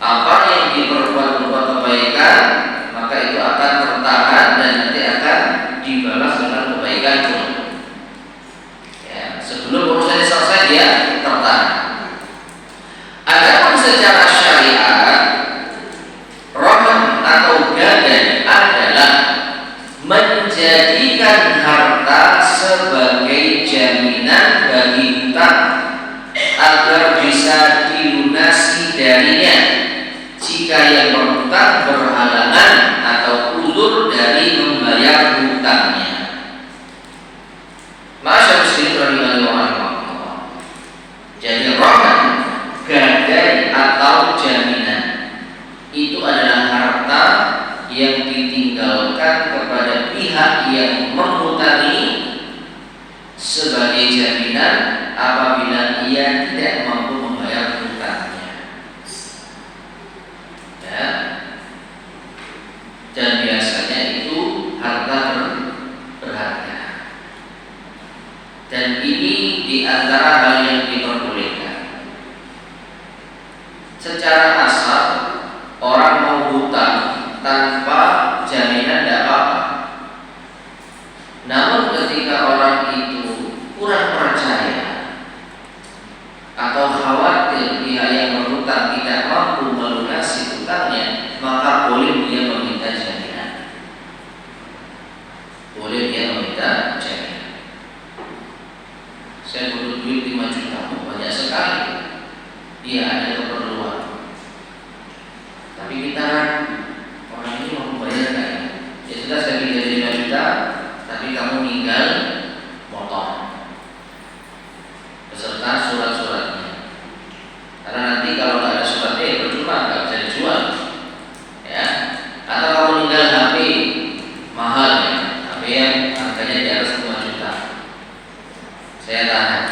S1: Apa yang diperbuat berupa kebaikan, maka itu akan tertahan dan nanti akan dibalas dengan kebaikan pun. Ya, sebelum urusannya selesai dia tertahan. Adapun secara syariat, rahan atau gadai adalah menjadikan harta sebagai jaminan bagi hutang agar bisa dilunasi darinya jika yang berhutang berhalangan atau uzur dari membayar hutangnya. Masyaallah muslimin rahimani wa rahimakumullah. Jadi rahan, gadai atau jaminan itu adalah harta yang ditinggalkan kepada pihak yang menghutangi sebagai jaminan apabila ia tidak mampu membayar hutangnya. Ya. Dan biasanya itu harta berharga. Dan ini di antara hal yang diperbolehkan. Secara asal orang mau hutang tanpa jaminan tidak apa-apa. Namun ketika orang itu kurang percaya atau khawatir pihak yang berhutang tidak mampu melunasi hutangnya, maka boleh dia meminta jaminan. Boleh dia meminta jaminan. Saya butuh duit 5 juta, banyak sekali. Dia ada keperluan. Tapi kita orang ini mau membayar nggak? Ya sudah, saya pinjam 5 juta, tapi kamu tinggal motor beserta surat-suratnya. Karena nanti kalau nggak ada suratnya ya percuma, nggak bisa dijual. Ya, atau kamu tinggal HP mahal ya, HP yang harganya di atas 5 juta. Saya tahan.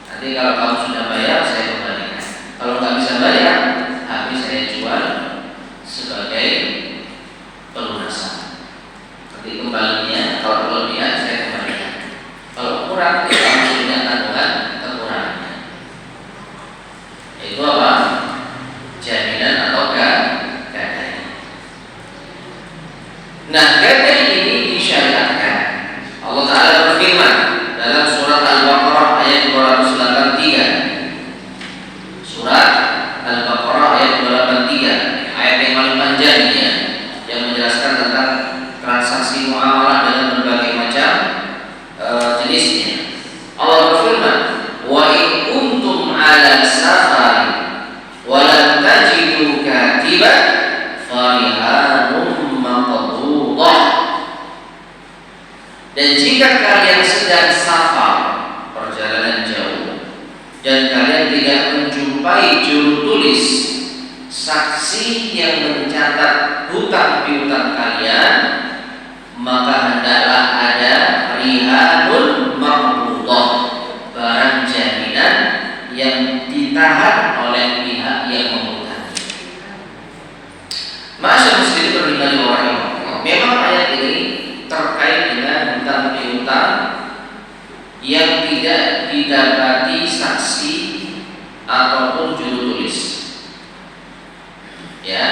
S1: Nanti kalau kamu sudah bayar, Kalau nggak bisa bayar, habis saya jual sebagai pelunasan. Nanti kembalinya kalau kelebihan saya kembalikan. Kalau kurang, ya harus punya tanggungan kekurangannya. Itu apa? Jaminan atau gadai. Nah, gadai ini disyariatkan. Allah Ta'ala berfirman dalam surat Al-Baqarah ayat 283. Surat Al-Baqarah ayat 283, ayat yang paling panjang ini ya, yang menjelaskan tentang transaksi muamalah dalam berbagai macam jenisnya. Allah berfirman, "Wa in kuntum 'ala safar wa lam tajidu katiban farihanum maqbudah." Dan jika kalian sedang safar, perjalanan jauh, dan kalian tidak menjumpai juru tulis, saksi yang mencatat hutang piutang kalian, maka hendaklah ada rihanul maqbudah, barang jaminan yang ditahan oleh pihak yang menghutang. Masyaallah muslimin rahimani wa rahimakumullah. Memang ayat ini terkait dengan hutang piutang yang tidak didapati saksi ataupun juru tulis. Ya.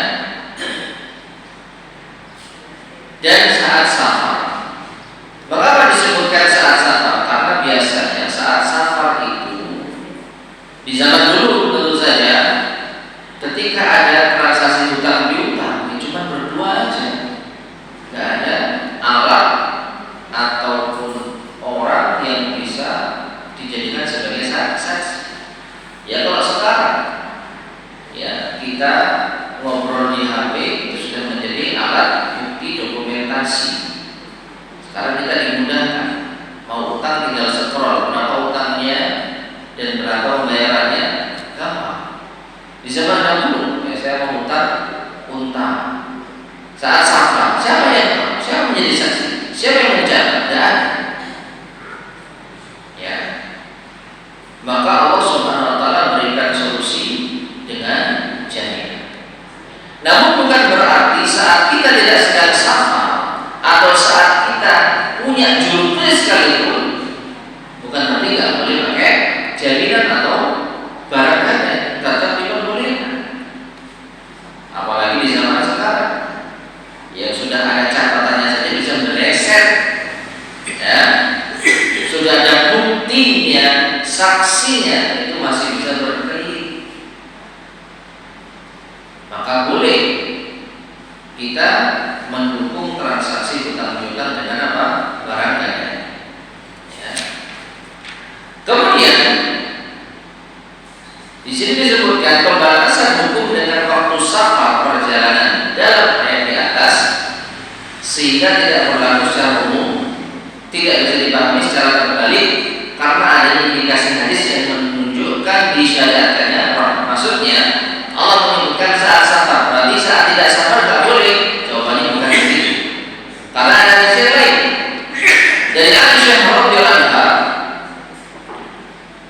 S1: Dan saat safar. Mengapa disebutkan saat safar? Karena biasanya saat safar itu di zaman dulu tentu saja ketika ada transaksi hutang piutang, cuma berdua aja. Enggak ada alat ataupun orang yang bisa dijadikan sebagai saksi. Ya kalau sekarang ya kita ngobrol di HP itu sudah menjadi alat bukti dokumentasi. Sekarang kita dimudahkan, mau utang tinggal scroll berapa utangnya dan berapa pembayarannya, gampang. Di zaman dahulu ya, saya mau utang saat safar, siapa yang tahu? Siapa menjadi saksi? Siapa yang mencatat? Tidak ada. Ya. Maka Allah Subhanahu wa taala berikan solusi dengan jaminan. Namun bukan berarti saat kita tidak sedang safar atau saat kita punya juru tulis sekalipun, bukan berarti nggak boleh pakai jaminan atau barang gadai, tetap diperbolehkan. Apalagi di zaman sekarang, ya sudah ada catatannya saja bisa meleset, ya sudah ada buktinya, saksinya itu masih bisa berkelit. Maka boleh kita mendukung transaksi hutang piutang dengan apa? Barang gadai. Ya. Kemudian di sini disebutkan pembatasan hukum dengan waktu safar perjalanan dalam ayat di atas, sehingga tidak berlaku secara umum, tidak bisa dipahami secara terbalik karena adanya indikasi hadis yang menunjukkan disyariatkannya. Maksudnya Allah menyebutkan saat safar, berarti saat tidak safar tidak boleh. Jawabannya bukan begitu, karena ada hadis yang lain dari Aisyah radhiyallahu anha,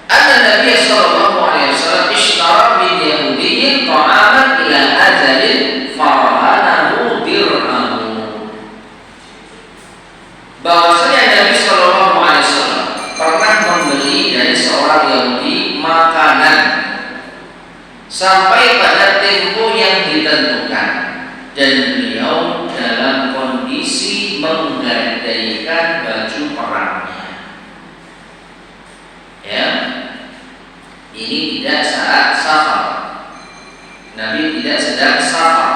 S1: anna Nabi sallallahu alaihi wasallam ishtara min yahudiyyin ta'aman ila ajalin farahanahu dirhamu. Bahwasanya Nabi sallallahu alaihi wasallam pernah membeli dari seorang Yahudi makanan sampai pada tempo yang ditentukan, dan beliau dalam kondisi menggadaikan baju perangnya. Ya, ini tidak saat safar. Nabi tidak sedang safar.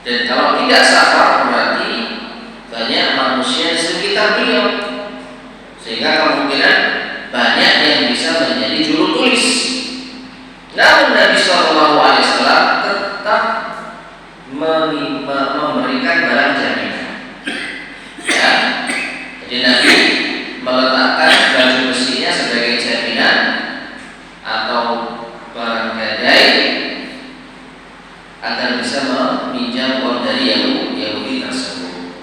S1: Dan kalau tidak safar berarti banyak manusia di sekitar beliau, sehingga kemungkinan banyak yang bisa menjadi juru tulis. Namun Nabi Shallallahu Alaihi Wasallam tetap memberikan barang jaminan. Ya, jadi Nabi meletakkan baju besinya sebagai jaminan atau barang gadai agar bisa meminjam uang dari Yahudi tersebut.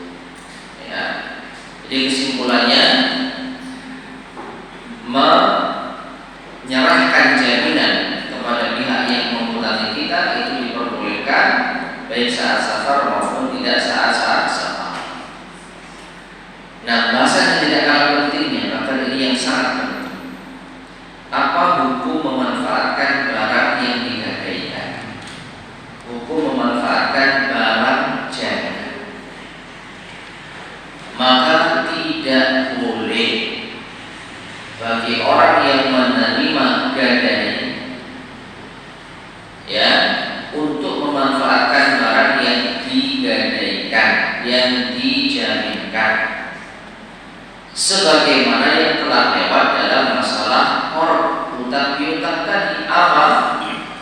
S1: Ya, jadi kesimpulannya menyerahkan jaminan Nah, bahasa yang tidak kalah pentingnya, bahkan ini yang sangat penting. Apa hukum memanfaatkan barang yang digadaikan? Hukum memanfaatkan barang jaminan. Maka tidak boleh bagi orang yang menerima gadai, ya, untuk memanfaatkan barang yang digadaikan, yang dijaminkan, sebagaimana yang telah lewat dalam masalah hutang piutang tadi. Apa?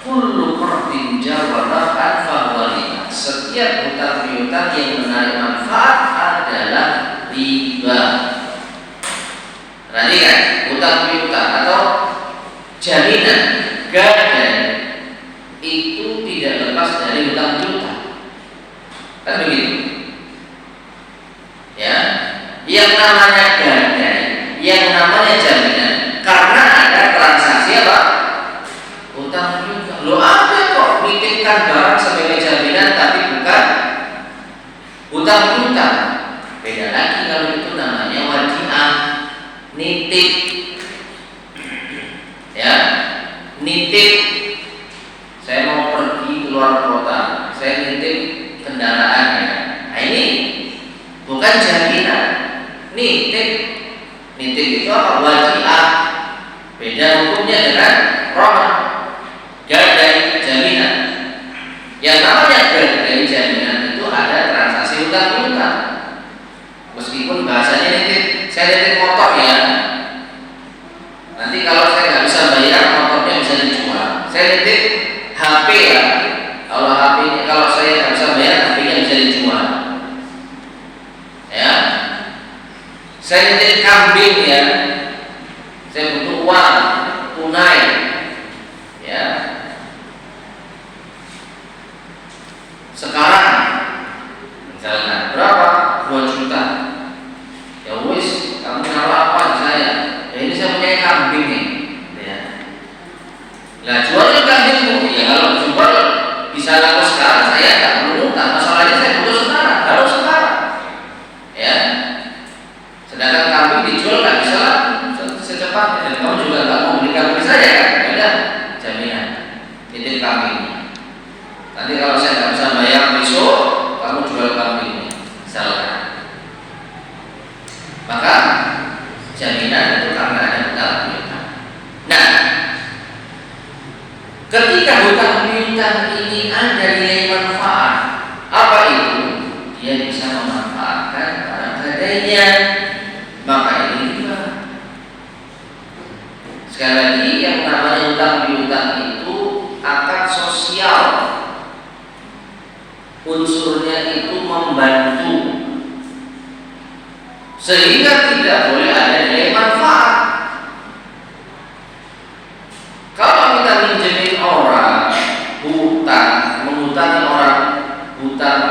S1: Kullu qardin jarra fahuwa. Setiap hutang piutang yang menarik manfaat adalah riba. Perhatikan, hutang piutang atau jaminan gadai itu tidak lepas dari hutang piutang, kan begitu? Ya, yang namanya gadai, yang namanya jaminan, karena ada transaksi apa? Hutang piutang. Lo ada kok nitipkan barang sebagai jaminan tapi bukan hutang piutang. Beda lagi kalau itu namanya wadiah, nitip. Ya, nitip. Saya mau pergi keluar kota, saya nitip kendaraannya. Nah, ini bukan jaminan, nitip. Nitip itu apa? Wadiah. Beda hukumnya dengan rohman. Gadai jaminan. Yang namanya gadai jaminan itu ada transaksi hutang piutang. Meskipun bahasanya nitip, saya nitip motor ya. Nanti kalau saya nggak bisa bayar, motornya bisa dijual. Saya nitip HP ya. Kalau saya nggak bisa bayar, HP-nya bisa dijual. Ya. Saya nitip kambing ya. Saya butuh uang tunai. Ya. Sekarang misalnya berapa? 2 juta. Ya wis, kamu naruh apa saya? Ya ini saya punya kambing nih. Ya. Nah, jualnya kambingmu. Ya kalau jual bisa laku sekarang, saya nggak perlu utang. Masalahnya saya butuh sekarang, harus sekarang. Ya. Sedangkan kambing dijual nggak bisa laku secepatnya. Dan kamu juga nggak mau beli kambing saya kan? Beda jaminan. Titip kambingnya. Nanti kalau saya nggak bisa bayar besok, kamu jual kambingnya, misalkan. Maka jaminan itu karena ada hutang piutang. Nah, ketika hutang piutang ini ada nilai manfaat, apa itu? Dia bisa memanfaatkan barang gadainya, maka ini riba. Sekali lagi, yang namanya hutang piutang itu akad sosial. Unsurnya itu membantu, sehingga tidak boleh ada nilai manfaat. Kalau kita minjemin orang hutang, menghutangi orang hutang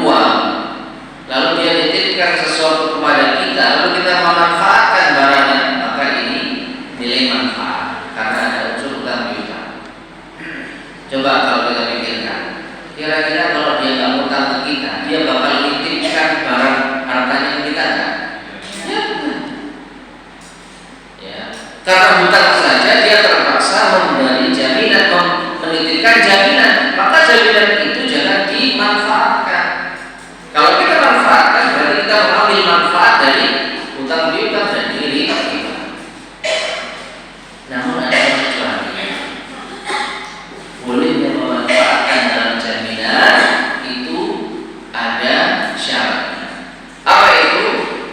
S1: uang, lalu dia nitipkan sesuatu kepada kita, lalu kita memanfaatkan barangnya, maka ini nilai manfaat karena ada unsur hutang piutang. Coba kalau kita pikirkan, kira-kira kalau dia nggak ngutang ke kita, dia bakal nitipkan barang hartanya ke kita kan? Ya, ya. Karena hutang saja dia terpaksa memberi jaminan, menitipkan jaminan, maka jaminan itu jangan dimanfaatkan. Kalau kita manfaatkan, berarti kita mengambil manfaat dari hutang piutang dan diri kita. Namun ada kecuali, bolehnya memanfaatkan dalam jaminan itu ada syaratnya. Apa itu?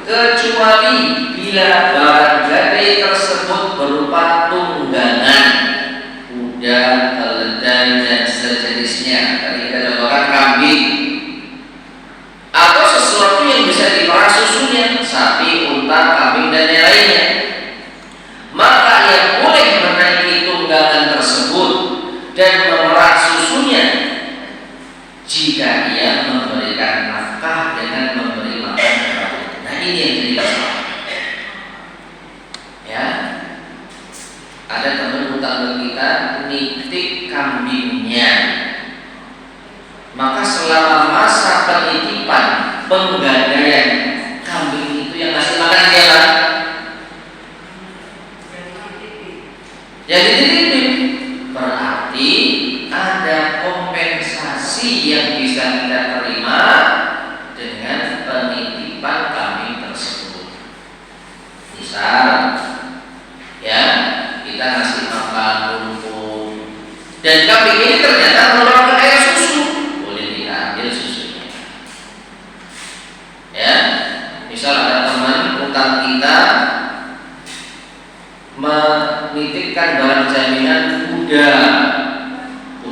S1: Kecuali bila barang gadai tersebut berupa tunggangan, kuda, keledai dan sejenisnya. Tadi kita contohkan kambing, atau sesuatu yang bisa diperah susunya, sapi, unta, kambing dan yang lainnya. Maka yang boleh menaiki tunggangan tersebut dan memerah susunya jika ia memberikan nafkah dengan memberi makan kepada. Nah, ini yang jadi masalah. Ya, ada teman hutang ke kita, nitip kambingnya. Maka selama masa penitipan, penggadaian, kambing itu yang Yang dititipin berarti ada kompensasi yang bisa kita terima dengan penitipan kambing tersebut. Misal, ya, kita ngasih makan rumput dan kambing ini ternyata mengeluarkan air susu, boleh diambil susunya. Ya, misal ada teman utang kita menitipkan barang jaminan kuda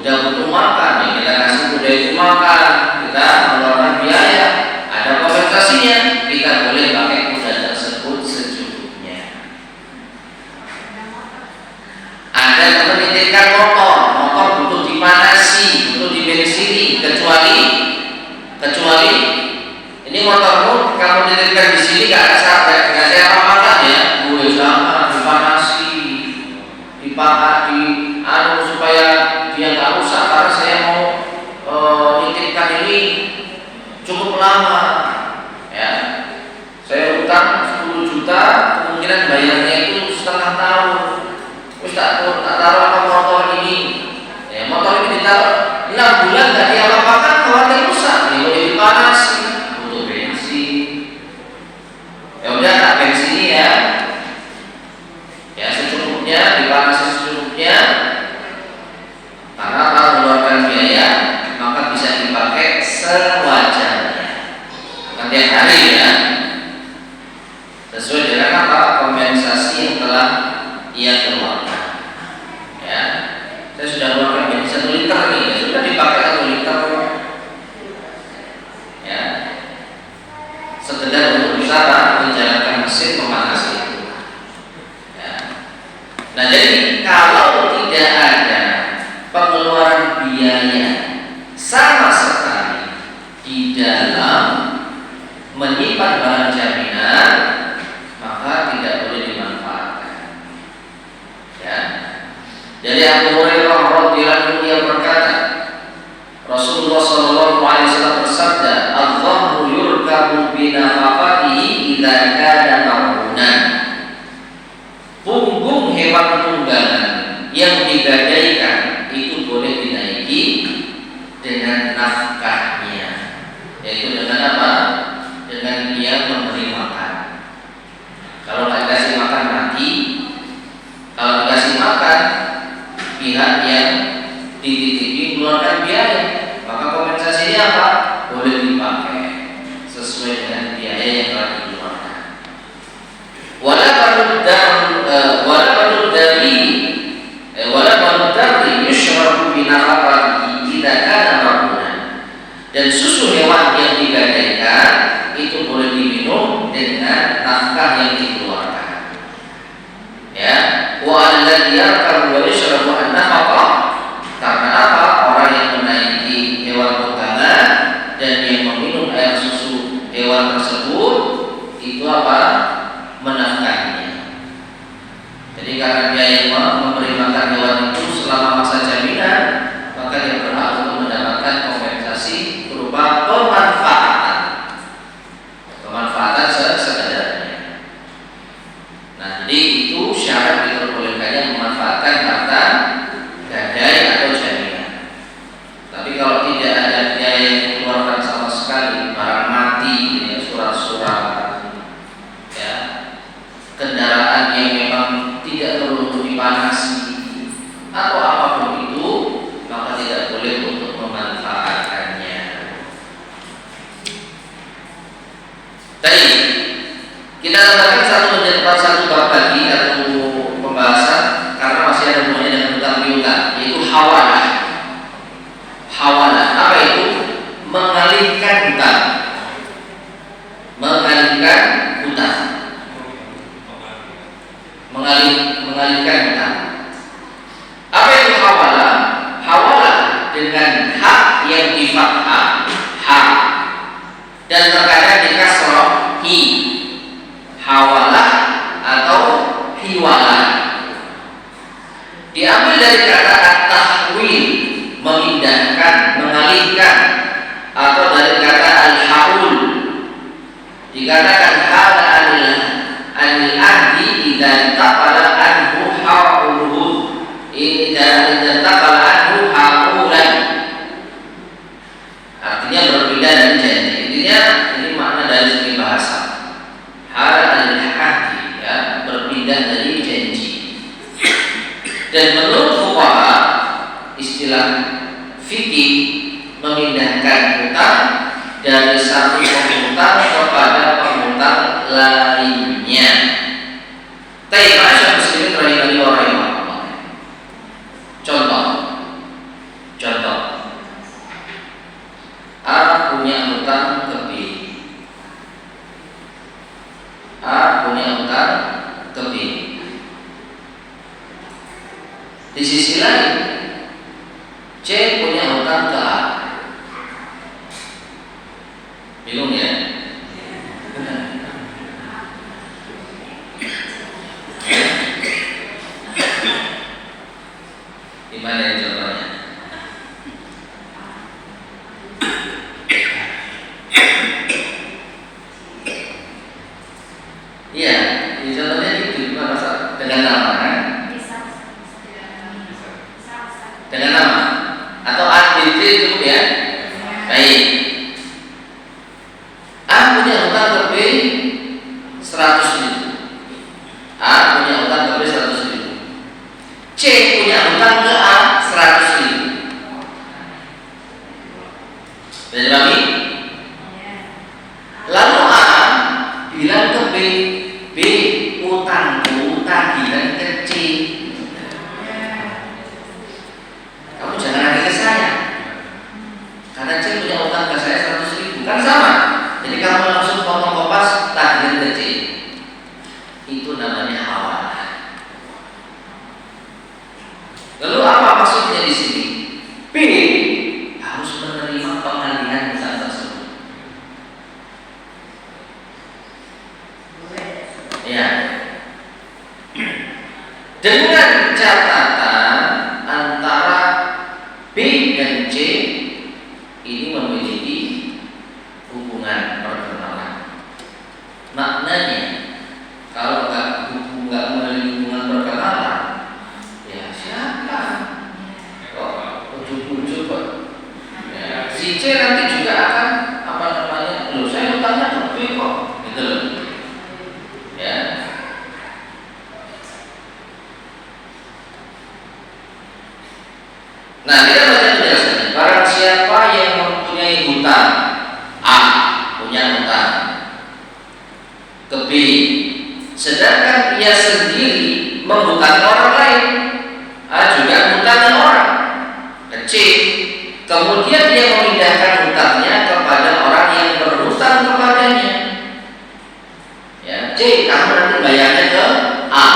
S1: butuh makan, ya kita kasih kuda itu makan, kita mengeluarkan biaya, ada kompensasinya, kita boleh pakai kuda tersebut secukupnya. Ada yang menitipkan motor butuh dipanasi, butuh dibensini, kecuali ini motormu kamu titipkan di sini nggak saya ramalkan ya, boleh sama dipanasi, dipakai supaya dia nggak rusak karena saya mau nitipkan ini cukup lama, ya. Saya utang 10 juta, kemungkinan bayarnya itu setengah tahun. Terus tak taruh apa motor ini, ya, motor ini ditaruh 6 bulan nggak diapa-apakan, khawatir rusak, ya boleh dipanasi. Ya udah tak bensin ya secukupnya, dipanasi secukupnya, karena kalau mengeluarkan biaya maka bisa dipakai sewajarnya, bukan tiap hari ya, sesuai dengan apa kompensasi yang telah ia keluarkan. Ya, saya sudah keluarkan bensin 1 liter nih, ya sudah dipakai 1 liter, ya, sekedar untuk bisa menjalankan mesin pemanas itu. Ya. Nah, jadi kalau tidak ada pengeluaran biaya sama sekali di dalam menyimpan barang jaminan, maka tidak boleh dimanfaatkan. Ya. Jadi Abu Hurairah radhiyallahu anhu yang berkata, Rasulullah sallallahu alaihi wasallam bersabda, "Adh-dhahru yurkabu bi nafaqatihi idza kana marhunan." Punggung hewan tunggangan yang digadaikan itu boleh dinaiki dengan nafkahnya, yaitu dengan apa? Dengan dia memberi makan. Kalau nggak dikasih makan mati, kalau dikasih makan pihak yang dititipi mengeluarkan biaya, maka kompensasinya apa? Boleh dipakai sesuai dengan biaya yang telah dikeluarkan. Wala dari yushrabu bi nafaqatihi idza kana marhunan. Dan susu hewan yang digadaikan itu boleh diminum dengan nafkah yang dikeluarkan. Ya, wa alladhi yarkabu wa yushrabu an-nafaqah. Karena apa? Orang yang menaiki hewan tunggangan dan yang meminum air susu hewan tersebut itu apa? Menafkahinya. Jadi karena dia yang memberi makan hewan itu selama masa jaminan, maka dia berhak untuk mendapatkan kompensasi berupa pemanfaatan sekadarnya. Nah, jadi itu syarat diperbolehkannya memanfaatkan harta gadai atau jaminan. Tapi kalau tidak ada biaya yang dikeluarkan sama sekali, barang mati, ya, surat-surat, ya, kendaraan yang memang tidak perlu untuk dipanasi atau apapun itu, maka tidak boleh untuk memanfaatkannya. Tadi kita tambahkan satu bab lagi atau pembahasan karena masih ada hubungannya dengan hutang piutang, yaitu hawalah. Hawalah apa itu? Mengalihkan hutang. Mengalihkan hutang. Mengalihkan hutang. Apa itu hawalah? Hawalah dengan hak yang difathah, hak, dan terkadang dikasroh hi. Hawalah atau hiwalah diambil dari kata at-tahwil, memindahkan, mengalihkan, atau dari kata al-haul, dikatakan hala anil ahdi idza taqala anhu hauluhu, Tidak takal anhu haulan. Artinya berpindah dari janji. Intinya ini makna dari segi bahasa. Hal al-ahdi, ya, berpindah dari janji. Dan menurut fuqaha, istilah fikih memindahkan hutang dari satu penghutang kepada penghutang lainnya. Tayyib Syekh Muslimin rahimahullah. Contoh. A punya hutang ke B. Di sisi lain, C punya hutang ke A. Bingung ya? Gimana ya contohnya? Iya, di contohnya itu gimana Ustaz? Dengan nama kan? Dengan nama atau ABD itu ya? Baik. A punya hutang ke B 100.000. A punya hutang ke B 100.000. C punya hutang ke A 100.000. Sudah dipahami? Lalu A bilang ke B, utangku tagihan ke C. Kamu jangan lagi ke saya, karena C punya utang ke saya 100.000, kan sama. Jadi kamu langsung potong kopas tagihan ke C. Itu namanya hawalah. Lalu apa maksudnya di sini? B harus menerima pengalihan hutang tersebut. Ya. Dengan catatan antara B dan C ini memiliki hubungan perkenalan. Maknanya kalau nggak memiliki hubungan perkenalan, ya siapa? Kok ujuk-ujuk kok? Ya, si C nanti juga akan apa namanya? Loh, saya hutangnya ke B kok, gitu loh. Ya. Nah, kita baca penjelasannya. Barang siapa yang mempunyai hutang, A punya hutang ke B, sedangkan ia sendiri menghutangi orang lain, A juga menghutangi orang ke C, kemudian dia memindahkan hutangnya kepada orang yang berhutang kepadanya. Ya, C, kamu nanti bayarnya ke A.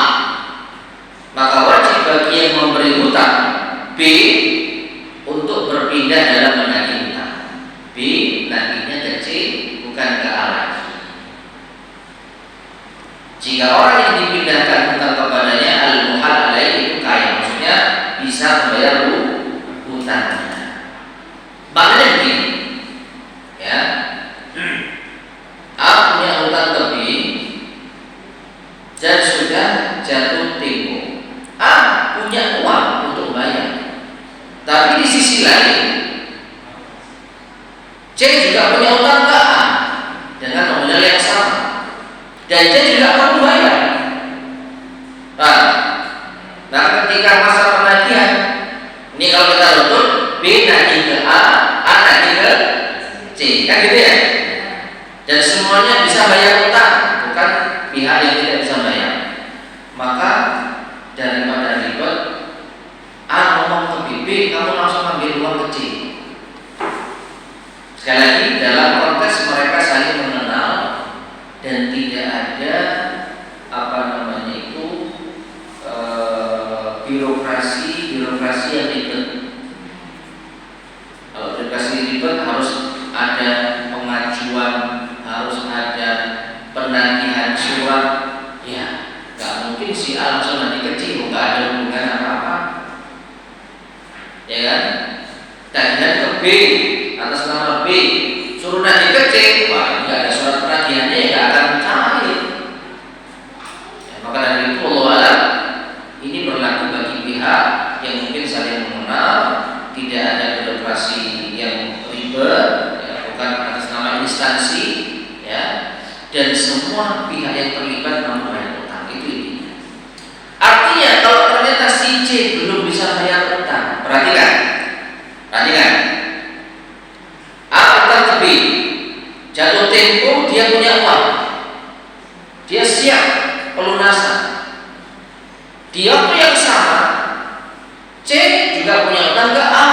S1: Maka wajib bagi yang memberi hutang B untuk berpindah dalam menagih hutang. B nagihnya ke C, bukan ke A lagi. Jika orang yang dipindahkan hutang kepadanya al-muhal alaih itu kaya, maksudnya bisa membayar hutangnya. Maknanya begini, ya. A punya hutang ke B dan sudah jatuh tempo. A punya uang untuk bayar, tapi di sisi lain C juga punya hutang ke A dengan nominal yang sama, dan C juga perlu bayar. Nah, ketika masa penagihan ini, kalau kita runtut, B nagih ke A nagih ke C, kan gitu ya. Dan semuanya bisa bayar hutang, bukan pihak yang tidak bisa bayar. Maka daripada ribet, A ngomong ke B, kamu langsung ambil uang ke C. Sekali lagi, dalam konteks mereka saling mengenal dan tidak ada apa namanya itu birokrasi yang ribet. Kalau birokrasi ribet harus ada pengajuan, harus ada penagihan surat. Ya, nggak mungkin si A langsung nanti kecil, nggak ada hubungan apa-apa, ya kan? Tagihan ke B atas nama B, suruh nagih ke C, wah nggak ada surat penagihannya, ya nggak akan cair. Ya, maka dari itu Allah alam, ini berlaku bagi pihak yang semua pihak yang terlibat membayar utang. Itu intinya. Artinya kalau ternyata si C belum bisa bayar utang, perhatikan. A utang ke B, jatuh tempo dia punya uang, dia siap pelunasan. Di waktu yang sama C juga punya utang ke A.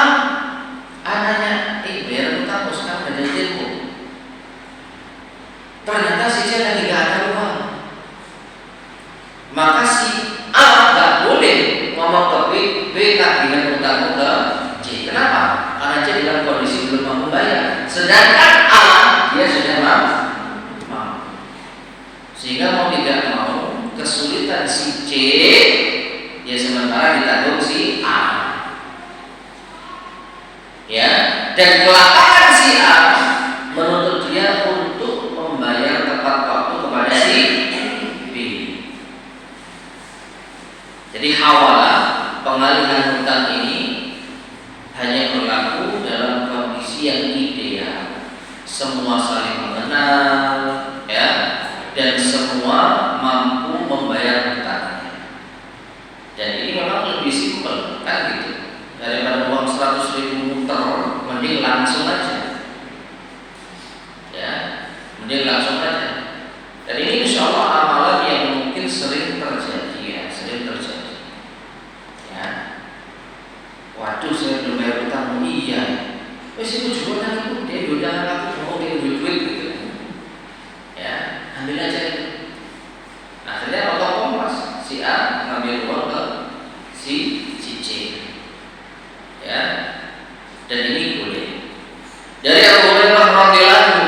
S1: Anaknya, bayar utang bos, sekarang ada tempo. Ternyata si C lagi gak ada uang. Maka si A gak boleh ngomong ke B, tagihan utangmu ke C. Kenapa? Karena C dalam kondisi belum mampu bayar. Sedangkan A dia sudah mampu. Sehingga mau tidak mau kesulitan si C ya sementara ditanggung si A. Ya, dan kelapangan si A menuntut dia untuk membayar tepat waktu kepada si B. Jadi hawalah pengalihan hutang ini hanya berlaku dalam kondisi yang ideal. Semua saling mengenal, ya, dan semua mampu membayar hutangnya. Dan ini memang lebih simpel, kan gitu. Daripada uang 100.000 muter, mending langsung aja. Ya, mending langsung aja. Dan ini insya Allah amalan yang mungkin sering terjadi, ya, sering terjadi. Ya, waduh saya belum bayar utang, iya. Wes itu juga itu dia udah aku mau dia duit gitu. Ya, ambil aja itu. Akhirnya otomatis mas si A ngambil uang ke si C. Ya, dan ini boleh. Dari Abu Hurairah radhiyallahu anhu,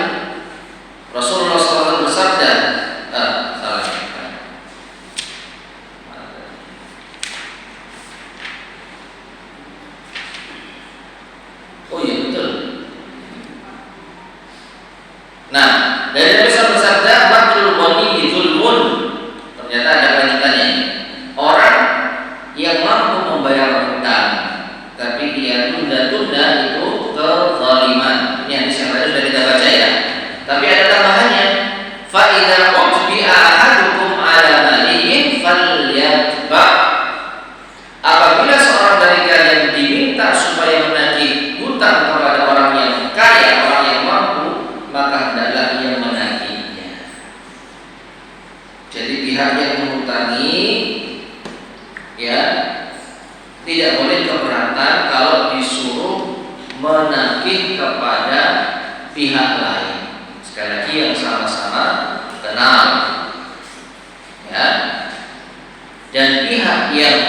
S1: Rasulullah SAW bersabda, salah. Oh iya betul. Nah, dari Nabi SAW bersabda, "Matlul ghani zulmun." Ternyata ada lanjutannya. Orang yang mampu membayar hutang tapi dia tunda-tunda itu kezaliman. Ini hadis yang tadi sudah kita baca ya. Tapi ada tambahannya. Fa idza utbi'a ahadukum 'ala malihi falyatba. Apabila seorang dari kalian diminta supaya menagih hutang kepada orang yang kaya, orang yang mampu, maka hendaklah ia menagihnya. Jadi pihak yang menghutangi, ya, tidak boleh keberatan kalau disuruh menagih kepada pihak lain. Sekali lagi yang sama-sama kenal, ya. Dan pihak yang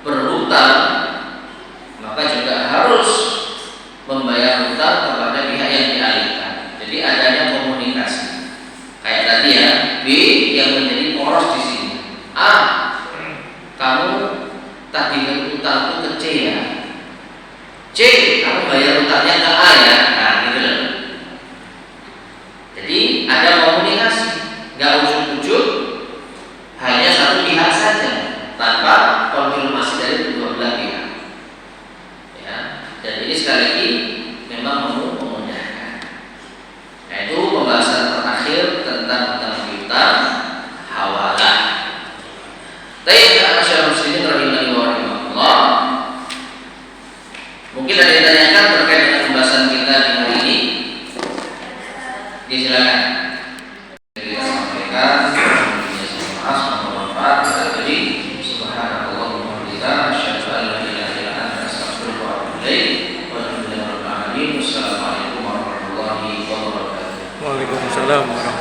S1: berhutang maka juga harus membayar hutang kepada pihak yang dialihkan. Jadi adanya komunikasi. Kayak tadi ya, B yang menjadi poros di sini. A, kamu tagihan utangku ke C ya. C, kamu bayar utangnya ke A ya. Nah, gitu loh. Jadi ada komunikasi, nggak ujuk-ujuk hanya satu pihak saja tanpa konfirmasi dari kedua belah pihak. Ya, dan ini sekali lagi memang memudahkan. Nah, itu pembahasan terakhir tentang hutang piutang hawalah. Baik, masyarakat muslimin rahimani wa rahimakumullah. Mungkin ada yang ditanyakan terkait dengan pembahasan kita di hari ini. Silakan. Kita sampaikan bermanfaat. Jadi subhanallah wa bihamdihi asyhadu an la ilaha illa anta astaghfiruka wa atubu ilaik. Walhamdulillahirabbil alamin. Wassalamualaikum warahmatullahi wabarakatuh.
S2: Waalaikumsalam warahmatullahi wabarakatuh.